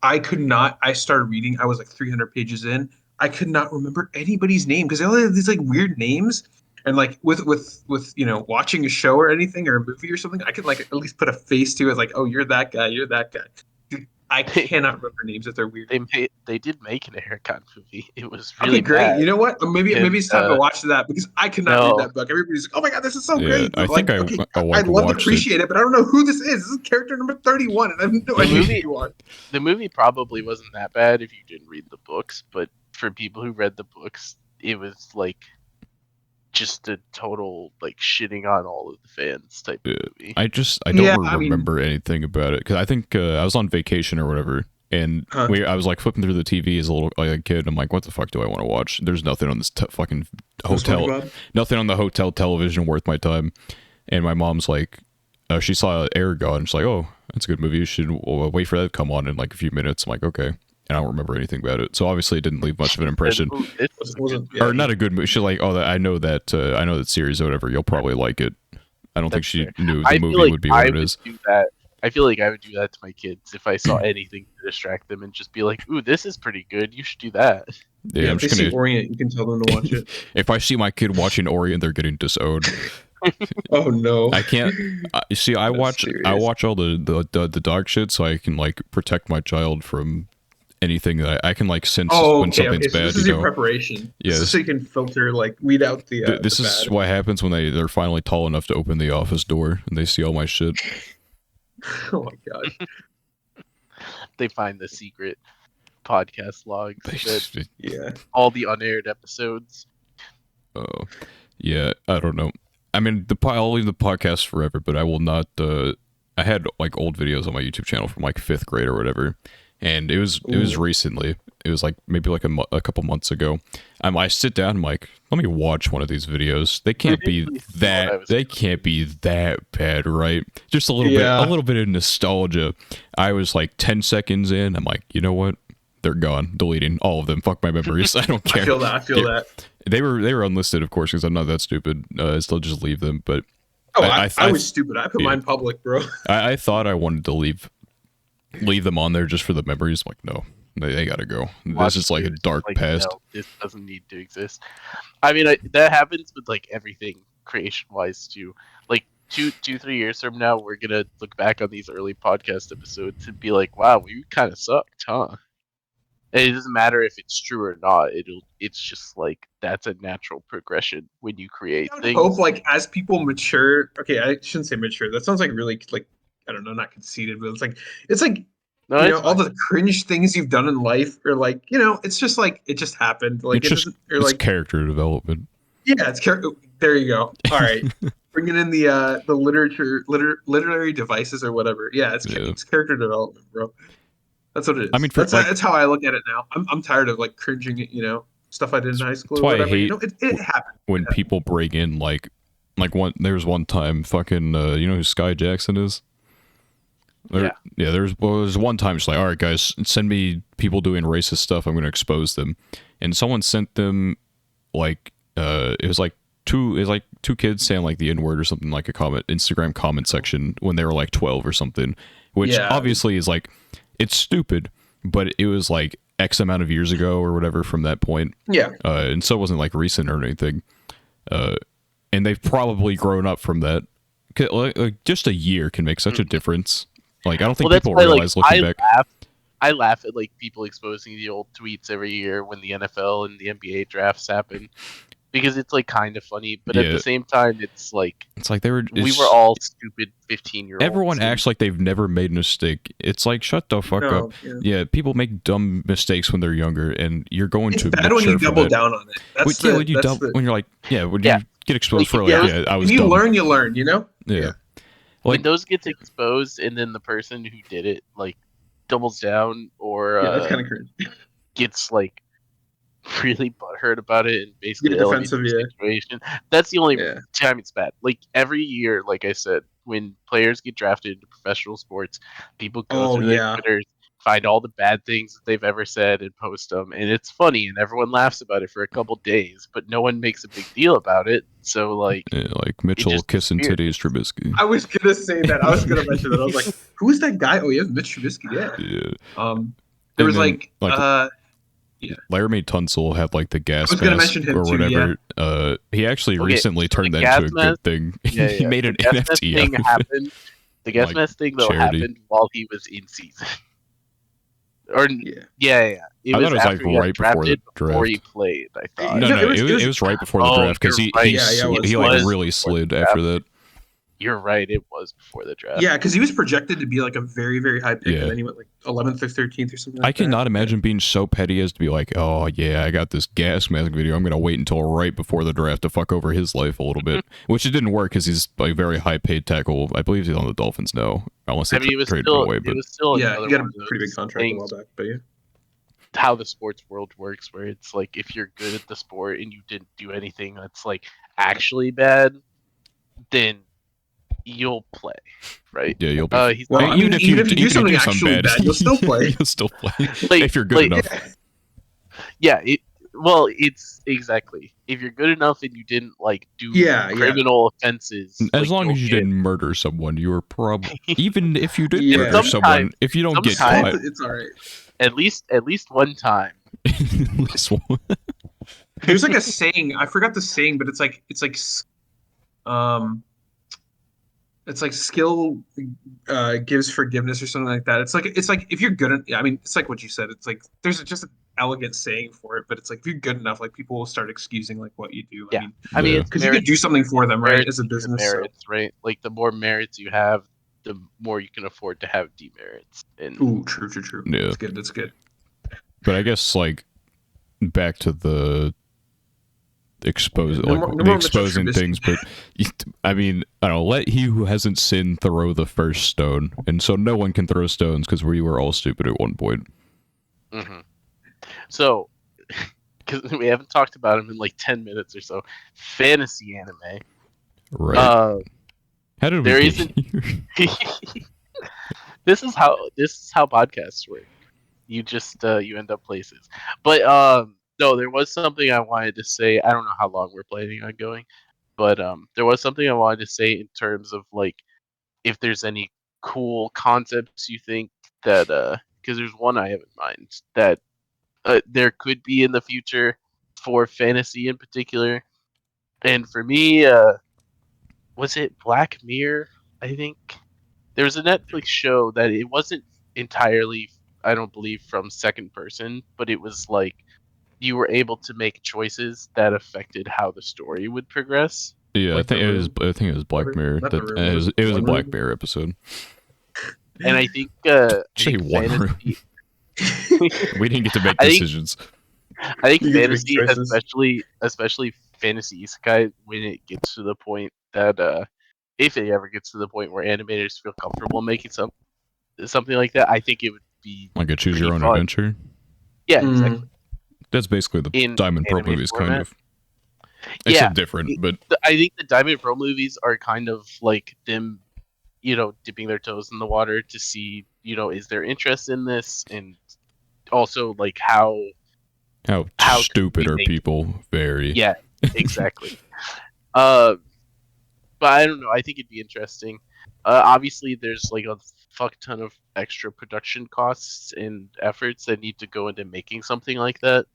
I could not. I started reading. I was like 300 pages in. I could not remember anybody's name because they all have these like weird names. And like with watching a show or anything or a movie or something, I could like at least put a face to it. Like, oh, you're that guy. You're that guy. Dude, I They cannot remember names if they're weird. they did make an Eragon movie. It was Okay, really great. bad, You know what? Maybe and it's time to watch that because I could not read no, that book. Everybody's like, "Oh my god, this is so Yeah, great!" I think Like, okay, like I'd love to watched it. appreciate it, but I don't know who this is. This is character number 31, and I have no the idea who movie you are. the movie probably wasn't that bad if you didn't read the books, but for people who read the books, it was like just a total like shitting on all of the fans type of Yeah. movie. I don't Yeah, I mean, remember anything about it because I think I was on vacation or whatever, And Huh. I was like flipping through the TV as a little like a kid. I'm like, what the fuck do I want to watch? There's nothing on this fucking No hotel, SpongeBob? nothing on the hotel television worth my time. And my mom's like, she saw Aragon. She's like, oh, that's a good movie. You should wait for that to come on in like a few minutes. I'm like, okay. And I don't remember anything about it. So obviously it didn't leave much of an impression. Ooh, this is a Wasn't- good yeah, Or not a good movie. She's like, oh, I know that series or whatever. You'll probably like it. I don't think That's she fair. knew the I movie feel like would be I what it would is. do that. I feel like I would do that to my kids if I saw anything to distract them and just be like, "Ooh, this is pretty good. You should do that." Yeah, I'm if they just see gonna. Orient, you can tell them to watch it. If I see my kid watching Orient, they're getting disowned. Oh no! I can't. You see, I That's watch serious. all the dog shit, so I can like protect my child from anything that I can like sense Oh, when okay. something's Okay, so bad. this is You your know, preparation. This Yes. is so you can filter, like, weed out the. this the is bad. what happens when they're finally tall enough to open the office door and they see all my shit. Oh my god! They find the secret podcast logs They that just, Yeah. all the unaired episodes. oh, yeah, I don't know. I mean, I'll leave the podcast forever, but I will not. I had like old videos on my YouTube channel from like 5th grade or whatever, and it was Ooh. recently. It was like maybe like a couple months ago. I sit down. I'm like, let me watch one of these videos. They can't be What I that. was They can't be that bad, right? Just a little Yeah. bit. A little bit of nostalgia. I was like 10 seconds in. I'm like, you know what? They're gone. Deleting all of them. Fuck my memories. I don't care. I feel that. I feel Yeah. that. They were unlisted, of course, because I'm not that stupid. I still just leave them. But Oh, I I was stupid. I put yeah. mine public, bro. I thought I wanted to leave them on there just for the memories. I'm like, no, they gotta go. watched This is like a it, dark like, past. no, this doesn't need to exist. I mean, that happens with like everything creation-wise too. Like 3 years from now, we're gonna look back on these early podcast episodes and be like, "Wow, we kind of sucked, huh?" And it doesn't matter if it's true or not. It's just like that's a natural progression when you create I would things. hope, like, as people mature. Okay, I shouldn't say mature. That sounds like really, like, I don't know, not conceited, but it's like No, you it's know, all fine. the cringe things you've done in life, or like, it's just like it just happened. Like, It's it just doesn't, or it's like, character development. yeah, there you go. All right, bringing in the literary devices or whatever. Yeah, Yeah. it's character development, bro. That's what it is. I mean, for, That's how I look at it now. I'm tired of like cringing at stuff I did in high school That's or why I whatever. hate It happened. when people bring in like there's one time fucking you know who Sky Jackson is? Yeah. There's one time she's like, all right guys, send me people doing racist stuff, I'm gonna expose them. And someone sent them like it was like two kids saying like the N-word or something, like a Instagram comment section when they were like 12 or something, which Yeah. obviously is like, it's stupid, but it was like X amount of years ago or whatever from that point. Yeah. And so it wasn't like recent or anything. And they've probably grown up from that. Like just a year can make such a difference. Like I don't think Well, that's people why, realize looking back. I laugh at like people exposing the old tweets every year when the NFL and the NBA drafts happen, because it's like kind of funny, but at Yeah. the same time, it's like they were. we were all stupid 15-year-olds. Everyone acts like they've never made a mistake. It's like shut the fuck No, up. yeah. Yeah, people make dumb mistakes when they're younger, and you're going It's to bad when you mature from double that. down on it. That's When you're like, when Yeah. you get exposed Like, for like, yeah, I was when you dumb. learn, you learn. Yeah. Yeah. when Like, those gets exposed, and then the person who did it like doubles down or Yeah, that's kind of cringe. gets like really butthurt about it and basically Get elevates defensive, the yeah. situation. That's the only Yeah. time it's bad. Like every year, like I said, when players get drafted into professional sports, people go Oh, through their yeah. Twitters, find all the bad things that they've ever said and post them, and it's funny and everyone laughs about it for a couple days, but no one makes a big deal about it. So like, like Mitchell just kissing disappeared. titties Trubisky. I was gonna say that. I was gonna mention that. I was like, who is that guy? Oh, yeah, Mitch Trubisky. Yeah. Yeah. There was And then, Laramie Tunsil had like the gas was gonna mask mention him or too, whatever. He actually Okay, recently so turned the that into a gas mask- good thing. Yeah, He yeah. made an The gas mask NFT thing out of it. happened. The gas Like, mask thing though charity. happened while he was in season. Or yeah. yeah. I thought it was, like, after he got right before the drafted, before draft. he played. I thought. No, No, it it was- was right before the Oh, draft because you're he right. Yeah, it he like was really before slid the after that. You're right. It was before the draft. Yeah, because he was projected to be like a very, very high pick, Yeah. and then he went like 11th or 13th or something I like that. cannot imagine being so petty as to be like, oh yeah, I got this gas mask video. I'm gonna wait until right before the draft to fuck over his life a little bit, which it didn't work because he's like very high paid tackle. I believe he's on the Dolphins now, unless they I mean, traded him away. it But was still Yeah, another he got one a of pretty big those contract a while things. back, but yeah. How the sports world works, where it's like if you're good at the sport and you didn't do anything that's like actually bad, then you'll play, right? yeah, you'll be. He's Well, not I mean, even if you do something something actually bad, bad, you'll still play. you'll still play like if you're good enough. yeah. Well, it's exactly if you're good enough and you didn't like do Yeah, criminal offenses, As like long you'll as you get. didn't murder someone, you were probably even if you did Yeah. murder someone, Sometimes, if you don't get sometimes caught, it's all right. at least one time. at least one. There's like a saying. I forgot the saying, but um, it's like skill gives forgiveness or something like that. It's like if you're good at, I mean, it's like what you said. It's like there's just an elegant saying for it, but it's like if you're good enough, like people will start excusing like what you do. I Yeah, mean, I mean Yeah. it's because you could do something for them, right, merits as a and business. So, demerits, right? Like the more merits you have, the more you can afford to have demerits. And ooh, true. Yeah. That's good. But I guess like back to the expose No like more, no the more Mitchell exposing Trubisky. things, but I mean, I don't know, let he who hasn't sinned throw the first stone, and so no one can throw stones because we were all stupid at one point. mhm. So, because we haven't talked about him in like 10 minutes or so, fantasy anime. Right. How did we There get isn't. here? This is how podcasts work. You just you end up places. But no, there was something I wanted to say. I don't know how long we're planning on going, but there was something I wanted to say in terms of like if there's any cool concepts you think that because there's one I have in mind that there could be in the future for fantasy in particular. And for me, was it Black Mirror? I think there was a Netflix show that it wasn't entirely, I don't believe, from second person, but it was like you were able to make choices that affected how the story would progress. Yeah, Like the room, I think it was Black Mirror. not the That room. it was a One Black room. Mirror episode. And I Say think one room. fantasy, We didn't get to make I think decisions. I think You get to make fantasy, choices. especially fantasy isekai, when it gets to the point that if it ever gets to the point where animators feel comfortable making something like that, I think it would be Like a choose pretty your own fun. adventure. Yeah, Mm. exactly. That's basically the In Diamond Pro anime movies, kind format. of. Yeah, Except different, but I think the Diamond Pro movies are kind of like them, dipping their toes in the water to see, is there interest in this, and also like how how could stupid we are make it? people? Very. Yeah, exactly. Uh, but I don't know. I think it'd be interesting. Obviously, there's like a fuck ton of extra production costs and efforts that need to go into making something like that.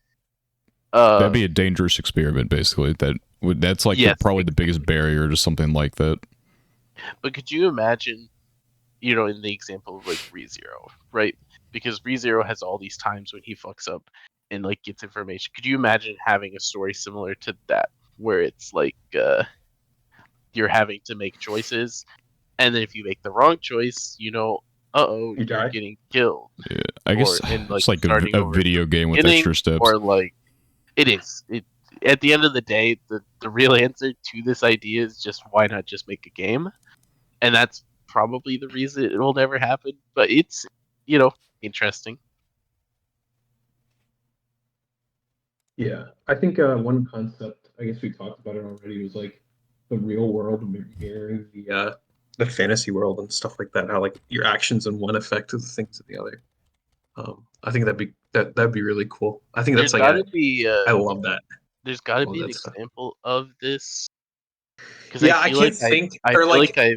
That'd Uh, be a dangerous experiment, basically. That's like yes, probably the biggest barrier to something like that. but could you imagine, in the example of like ReZero, right? Because ReZero has all these times when he fucks up and like gets information. Could you imagine having a story similar to that, where it's like you're having to make choices, and then if you make the wrong choice, You you're die. getting killed, Yeah, I guess or and like it's like starting a over from video game the with beginning, extra steps. or like it is. At the end of the day, the real answer to this idea is just why not just make a game, and that's probably the reason it will never happen. But it's interesting. Yeah, I think one concept, I guess we talked about it already, was like the real world mirroring the fantasy world and stuff like that. How like your actions in one affect the things in the other. I think that'd be really cool. I think There's that's like got to be I love that. there's got to Love be an that stuff. example of this because I Yeah, I feel can't like think I or feel like like I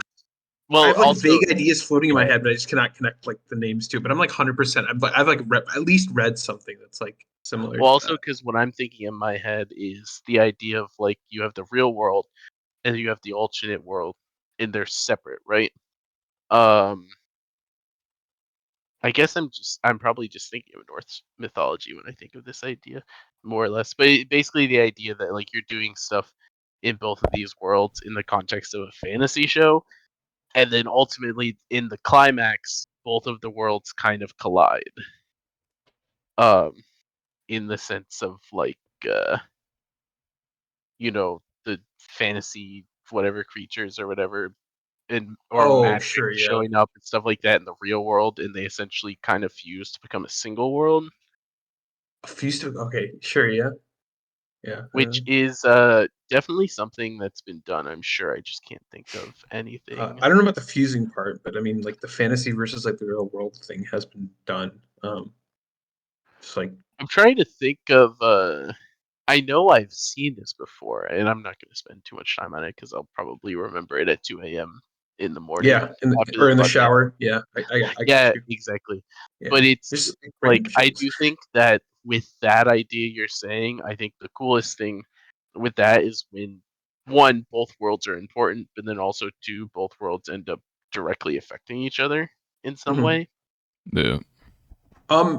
well have like also vague ideas floating in go my ahead. head, but I just cannot connect like the names to. But I'm like 100%. I've like at least read something that's like similar Well, to also that. because what I'm thinking in my head is the idea of like you have the real world and you have the alternate world, and they're separate, right? Um, I guess I'm probably just thinking of Norse mythology when I think of this idea, more or less. But basically, the idea that like you're doing stuff in both of these worlds in the context of a fantasy show, and then ultimately in the climax, both of the worlds kind of collide. In the sense of like, the fantasy whatever creatures or whatever, and or Oh, magic sure, yeah. showing up and stuff like that in the real world, and they essentially kind of fuse to become a single world, Fused to okay, sure, yeah. Yeah. which is definitely something that's been done. I'm sure. I just can't think of anything. I don't know about the fusing part, but I mean, like the fantasy versus like the real world thing has been done. Just like I'm trying to think of. I know I've seen this before, and I'm not going to spend too much time on it because I'll probably remember it at 2 a.m. in the morning yeah, in after or this in the podcast. shower. Yeah, I got Yeah, you. exactly. Yeah, But it's just like, random like I shows. do think that with that idea you're saying, I think the coolest thing with that is when one, both worlds are important, but then also two, both worlds end up directly affecting each other in some Mhm. way. Yeah.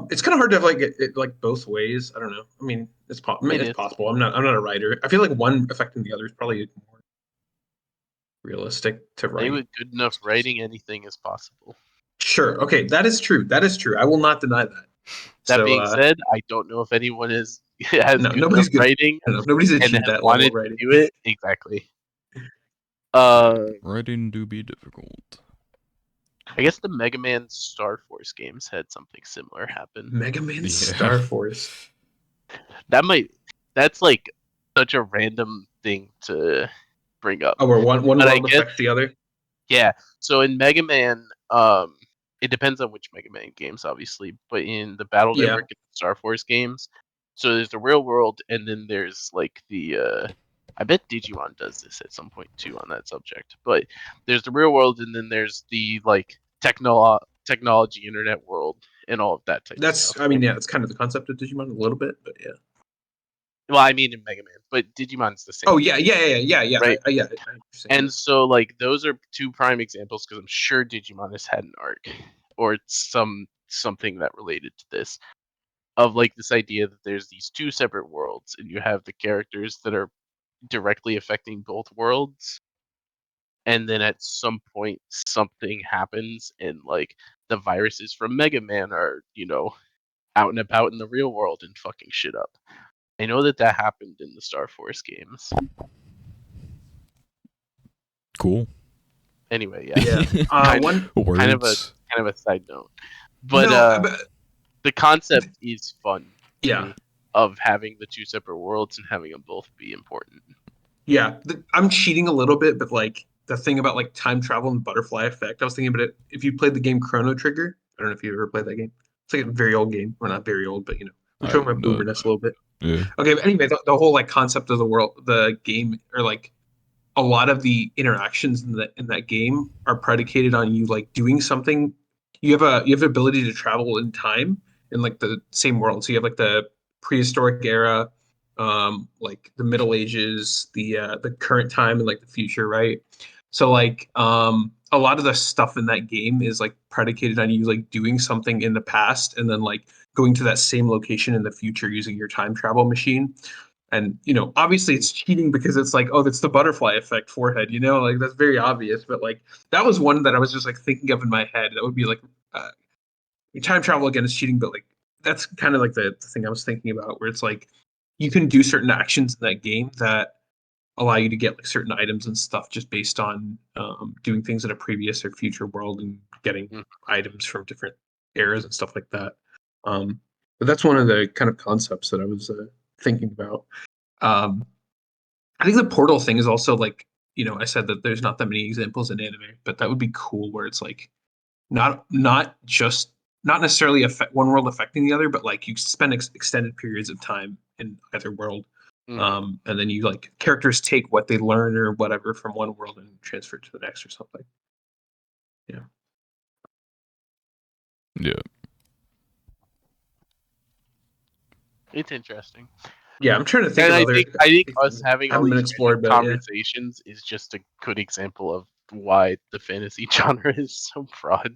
It's kind of hard to have like it like both ways. I don't know. I mean, I mean, It it's is. possible. I'm not a writer. I feel like one affecting the other is probably more realistic to I think write. with good enough writing, anything is possible. Sure. Okay, that is true. That is true. I will not deny that. That So, being said, I don't know if anyone is has no, good enough nobody's good writing enough. Nobody's and achieved has that level wanted of to writing. do it. Exactly. Uh, Writing do be difficult. I guess the Mega Man Star Force games had something similar happen. Mega Man Yeah. Star Force. That might that's like such a random thing to bring up. Oh, where one But I world guess affects the other. yeah. So in Mega Man, it depends on which Mega Man games, obviously. But in the Battle Yeah, Network and Star Force games, so there's the real world, and then there's like the. I bet Digimon does this at some point too on that subject. But there's the real world, and then there's the like technology internet world and all of that type of that's. stuff. I mean, yeah, it's kind of the concept of Digimon a little bit, but yeah. Well, I mean in Mega Man, but Digimon's the same Oh thing, yeah, yeah. right? Yeah. I understand. Yeah. And so, like, those are two prime examples because I'm sure Digimon has had an arc or something that related to this of like this idea that there's these two separate worlds and you have the characters that are directly affecting both worlds, and then at some point something happens and like the viruses from Mega Man are out and about in the real world and fucking shit up. I know that that happened in the Star Force games. Cool. Anyway, yeah, Yeah. kind of One. Words. kind of a side note, but No, but the concept is fun to yeah, me of having the two separate worlds and having them both be important. yeah. I'm cheating a little bit, but like the thing about like time travel and butterfly effect, I was thinking about it. If you played the game Chrono Trigger, I don't know if you ever played that game. It's like a very old game, or not very old, but we're I talking about no. boomerness a little bit. Yeah. Okay, but anyway, the whole like concept of the world, the game, or like a lot of the interactions in that game are predicated on you like doing something. You have the ability to travel in time in like the same world. So you have like the prehistoric era, like the Middle Ages, the current time, and like the future, right? So like a lot of the stuff in that game is like predicated on you like doing something in the past and then like going to that same location in the future using your time travel machine. And obviously it's cheating because it's like, oh, that's the butterfly effect forehead, like that's very obvious. But like that was one that I was just like thinking of in my head. That would be like uh, time travel again is cheating, but like that's kind of like the thing I was thinking about, where it's like you can do certain actions in that game that allow you to get like certain items and stuff just based on doing things in a previous or future world and getting Mm. items from different eras and stuff like that. Um, but that's one of the kind of concepts that I was thinking about. Um, I think the portal thing is also like, I said that there's not that many examples in anime, but that would be cool where it's like not necessarily affect one world affecting the other, but like you spend extended periods of time in either world. Mhm. And then you like characters take what they learn or whatever from one world and transfer it to the next or something. Yeah. Yeah. It's interesting. Yeah. I'm trying to think And of I other think I think things us that having all haven't been these random explored, but yeah. conversations is just a good example of why the fantasy genre is so broad.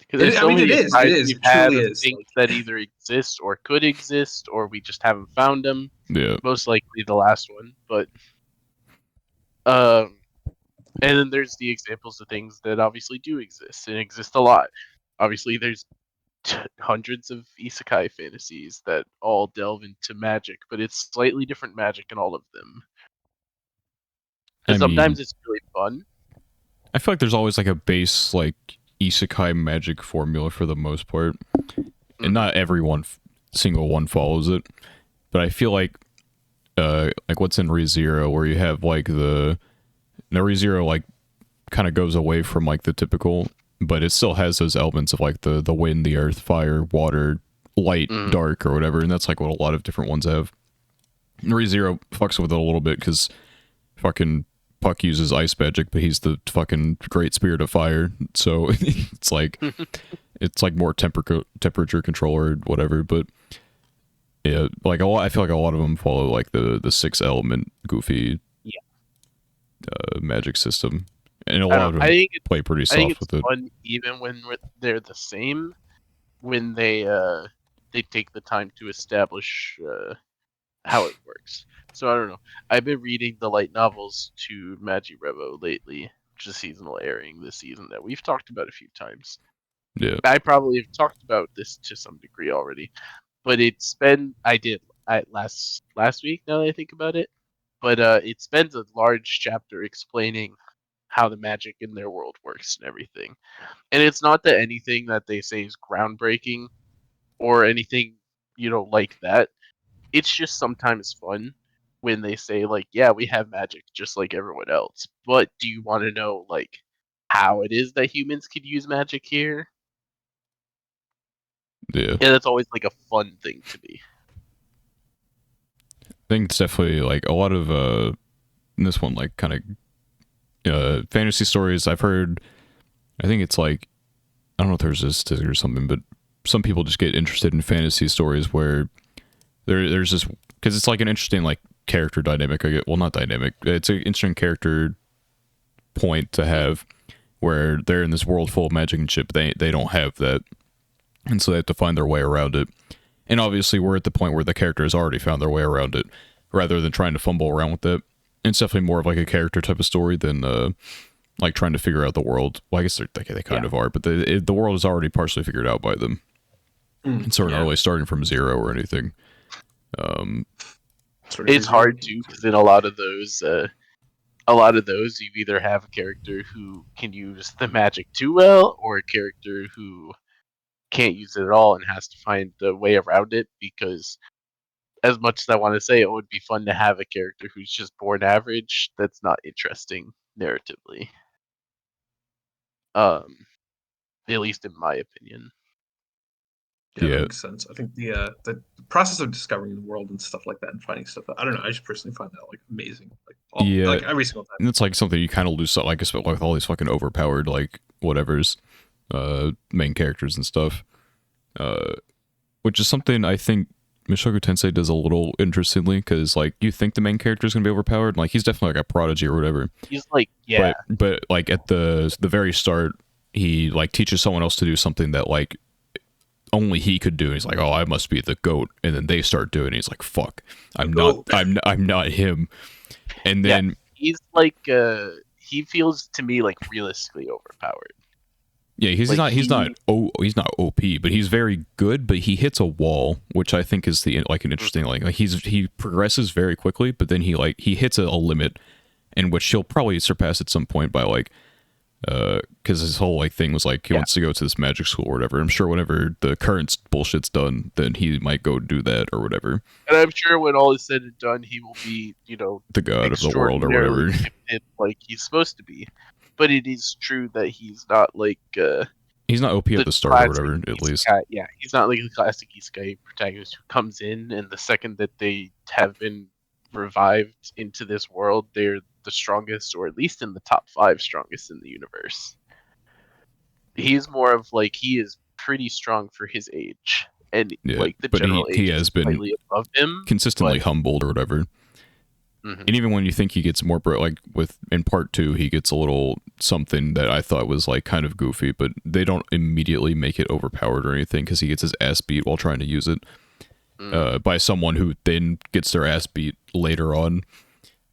Because there's I so mean, it many is. It tribes is. we've It had truly of is. things Like, that either exist or could exist, or we just haven't found them. Yeah. Most likely the last one, but Um, and then there's the examples of things that obviously do exist and exist a lot. Obviously, there's hundreds of isekai fantasies that all delve into magic, but it's slightly different magic in all of them. I And mean, sometimes it's really fun. I feel like there's always like a base like isekai magic formula for the most part, and not everyone single one follows it. But I feel like what's in ReZero, where you have like the ReZero like kind of goes away from like the typical, but it still has those elements of like the wind, the earth, fire, water, light, dark, or whatever, and that's like what a lot of different ones have. ReZero fucks with it a little bit because fucking Puck uses ice magic, but he's the fucking great spirit of fire, so it's like more temperature control or whatever. But yeah, like a lot, I feel like a lot of them follow like the six element goofy Yeah, magic system, and a I lot don't of know. them play pretty I think soft it's with it. fun even when they're the same. When they take the time to establish how it works. So I don't know. I've been reading the light novels to Magi Revo lately, which is a seasonal airing this season that we've talked about a few times. Yeah, I probably have talked about this to some degree already, but it's been I last week now that I think about it. But it spends a large chapter explaining how the magic in their world works and everything. And it's not that anything that they say is groundbreaking or anything, like that. It's just sometimes fun when they say like, yeah, we have magic just like everyone else. But do you want to know like how it is that humans could use magic here? yeah. And that's always like a fun thing to me. I think it's definitely like a lot of in this one like kind of fantasy stories I've heard. I think it's like I don't know if there's a statistic or something, but some people just get interested in fantasy stories where there's this because it's like an interesting like character dynamic. I get well, not dynamic. It's an interesting character point to have where they're in this world full of magic and shit. But they don't have that, and so they have to find their way around it. And obviously, we're at the point where the character has already found their way around it, rather than trying to fumble around with it. It's definitely more of like a character type of story than like trying to figure out the world. Well, I guess they kind of are, but the world is already partially figured out by them, and so we're not really starting from zero or anything. It's hard too because in a lot of those you either have a character who can use the magic too well or a character who can't use it at all and has to find a way around it because as much as I want to say it would be fun to have a character who's just born average, that's not interesting narratively. Um, at least in my opinion. Yeah, that Yeah, makes sense. I think the process of discovering the world and stuff like that and finding stuff. I don't know. I just personally find that like amazing. yeah. Like every single time. And it's like something you kind of lose, like especially with all these fucking overpowered like whatever's main characters and stuff. Which is something I think Mushoku Tensei does a little interestingly because like you think the main character is gonna be overpowered, like he's definitely like a prodigy or whatever. He's like, yeah, But like at the very start, he like teaches someone else to do something that like only he could do. And he's like, oh, I must be the goat, and then they start doing it. He's like, fuck, I'm not him. And yeah. then He's like, he feels to me like realistically overpowered. yeah, he's Like not he's not OP, but he's very good. But he hits a wall, which I think is the like an interesting like he progresses very quickly, but then he hits a limit, in which he'll probably surpass at some point by like because his whole like thing was like he wants to go to this magic school or whatever. I'm sure whenever the current bullshit's done, then he might go do that or whatever. And I'm sure when all is said and done, he will be, The god of the world or extraordinarily whatever. gifted like he's supposed to be. But it is true that he's not like He's not OP at the start or whatever, at least. Yeah, he's not like the classic isekai protagonist who comes in and the second that they have been revived into this world, they're the strongest, or at least in the top 5 strongest in the universe. He's more of like he is pretty strong for his age, and Yeah, like the but general age he is has been slightly above him. consistently humbled or whatever. Mhm. And even when you think he gets more like with in part 2 he gets a little something that I thought was like kind of goofy, but they don't immediately make it overpowered or anything because he gets his ass beat while trying to use it by someone who then gets their ass beat later on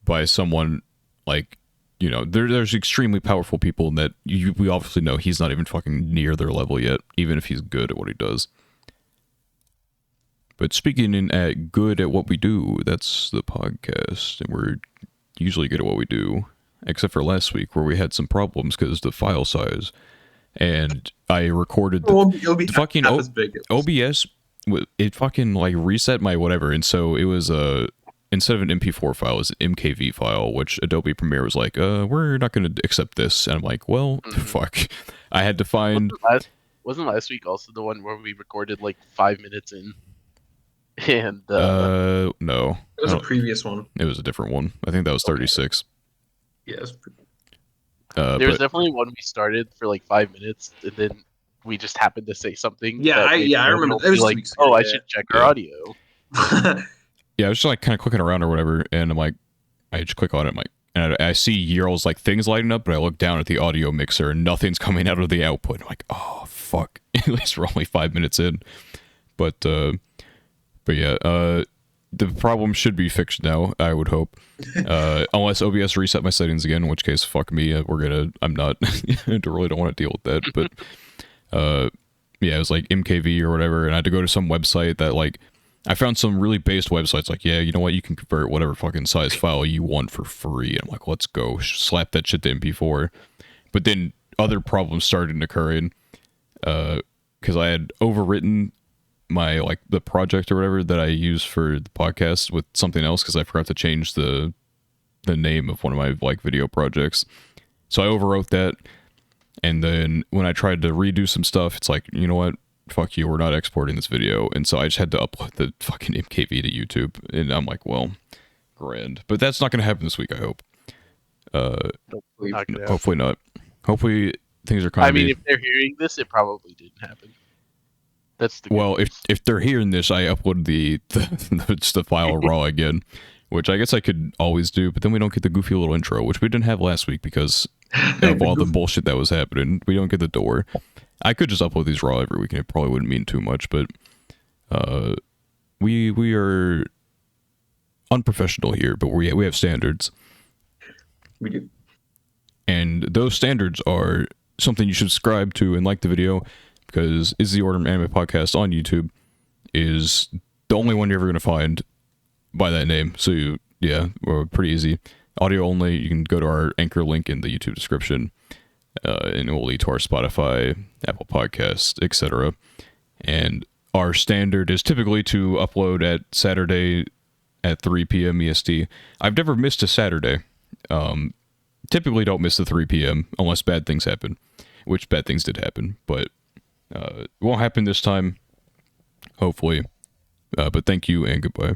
by someone like you know, there's extremely powerful people that we obviously know he's not even fucking near their level yet, even if he's good at what he does. But speaking in at good at what we do, that's the podcast, and we're usually good at what we do, except for last week where we had some problems because the file size, and I recorded It'll be the fucking half as big. OBS. It fucking like reset my whatever, and so it was instead of an MP4 file, it was an MKV file, which Adobe Premiere was like, we're not going to accept this, and I'm like, well, fuck. I had to find. Wasn't last week also the one where we recorded like 5 minutes in? And no, it was a previous one. It was a different one. I think that was 36. Yeah, it was there was definitely one we started for like 5 minutes, and then we just happened to say something. Yeah, I remember. It was like, oh, I should check our audio. Yeah, I was just like kind of clicking around or whatever, and I'm like, I just click on it, I'm like, and I see Ural's like things lighting up, but I look down at the audio mixer and nothing's coming out of the output. I'm like, oh fuck! At least we're only 5 minutes in, but yeah, the problem should be fixed now, I would hope. Unless OBS reset my settings again, in which case, fuck me, I'm not, I really don't want to deal with that, but, yeah, it was like MKV or whatever, and I had to go to some website that, like, I found some really based websites, like, yeah, you know what, you can convert whatever fucking size file you want for free, and I'm like, let's go, slap that shit to MP4, but then other problems started occurring, because I had overwritten my like the project or whatever that I use for the podcast with something else because I forgot to change the name of one of my like video projects. So I overwrote that, and then when I tried to redo some stuff, it's like, you know what? Fuck you, we're not exporting this video. And so I just had to upload the fucking MKV to YouTube. And I'm like, well, grand. But that's not gonna happen this week, I hope. Hopefully not. Hopefully things are kind of. I mean, if they're hearing this, it probably didn't happen. That's the well, if they're hearing this, I upload the file raw again, which I guess I could always do, but then we don't get the goofy little intro, which we didn't have last week because of all the bullshit that was happening. We don't get the door. I could just upload these raw every week, and it probably wouldn't mean too much, but we are unprofessional here, but we have standards. We do. And those standards are something you should subscribe to and like the video, because Is the Order Anime Podcast on YouTube is the only one you're ever going to find by that name. So, yeah, we're pretty easy. Audio only, you can go to our anchor link in the YouTube description, and it will lead to our Spotify, Apple Podcasts, etc. And our standard is typically to upload at Saturday at 3 p.m. EST. I've never missed a Saturday. Typically don't miss the 3 p.m. unless bad things happen, which bad things did happen, but it won't happen this time, hopefully. But thank you and goodbye.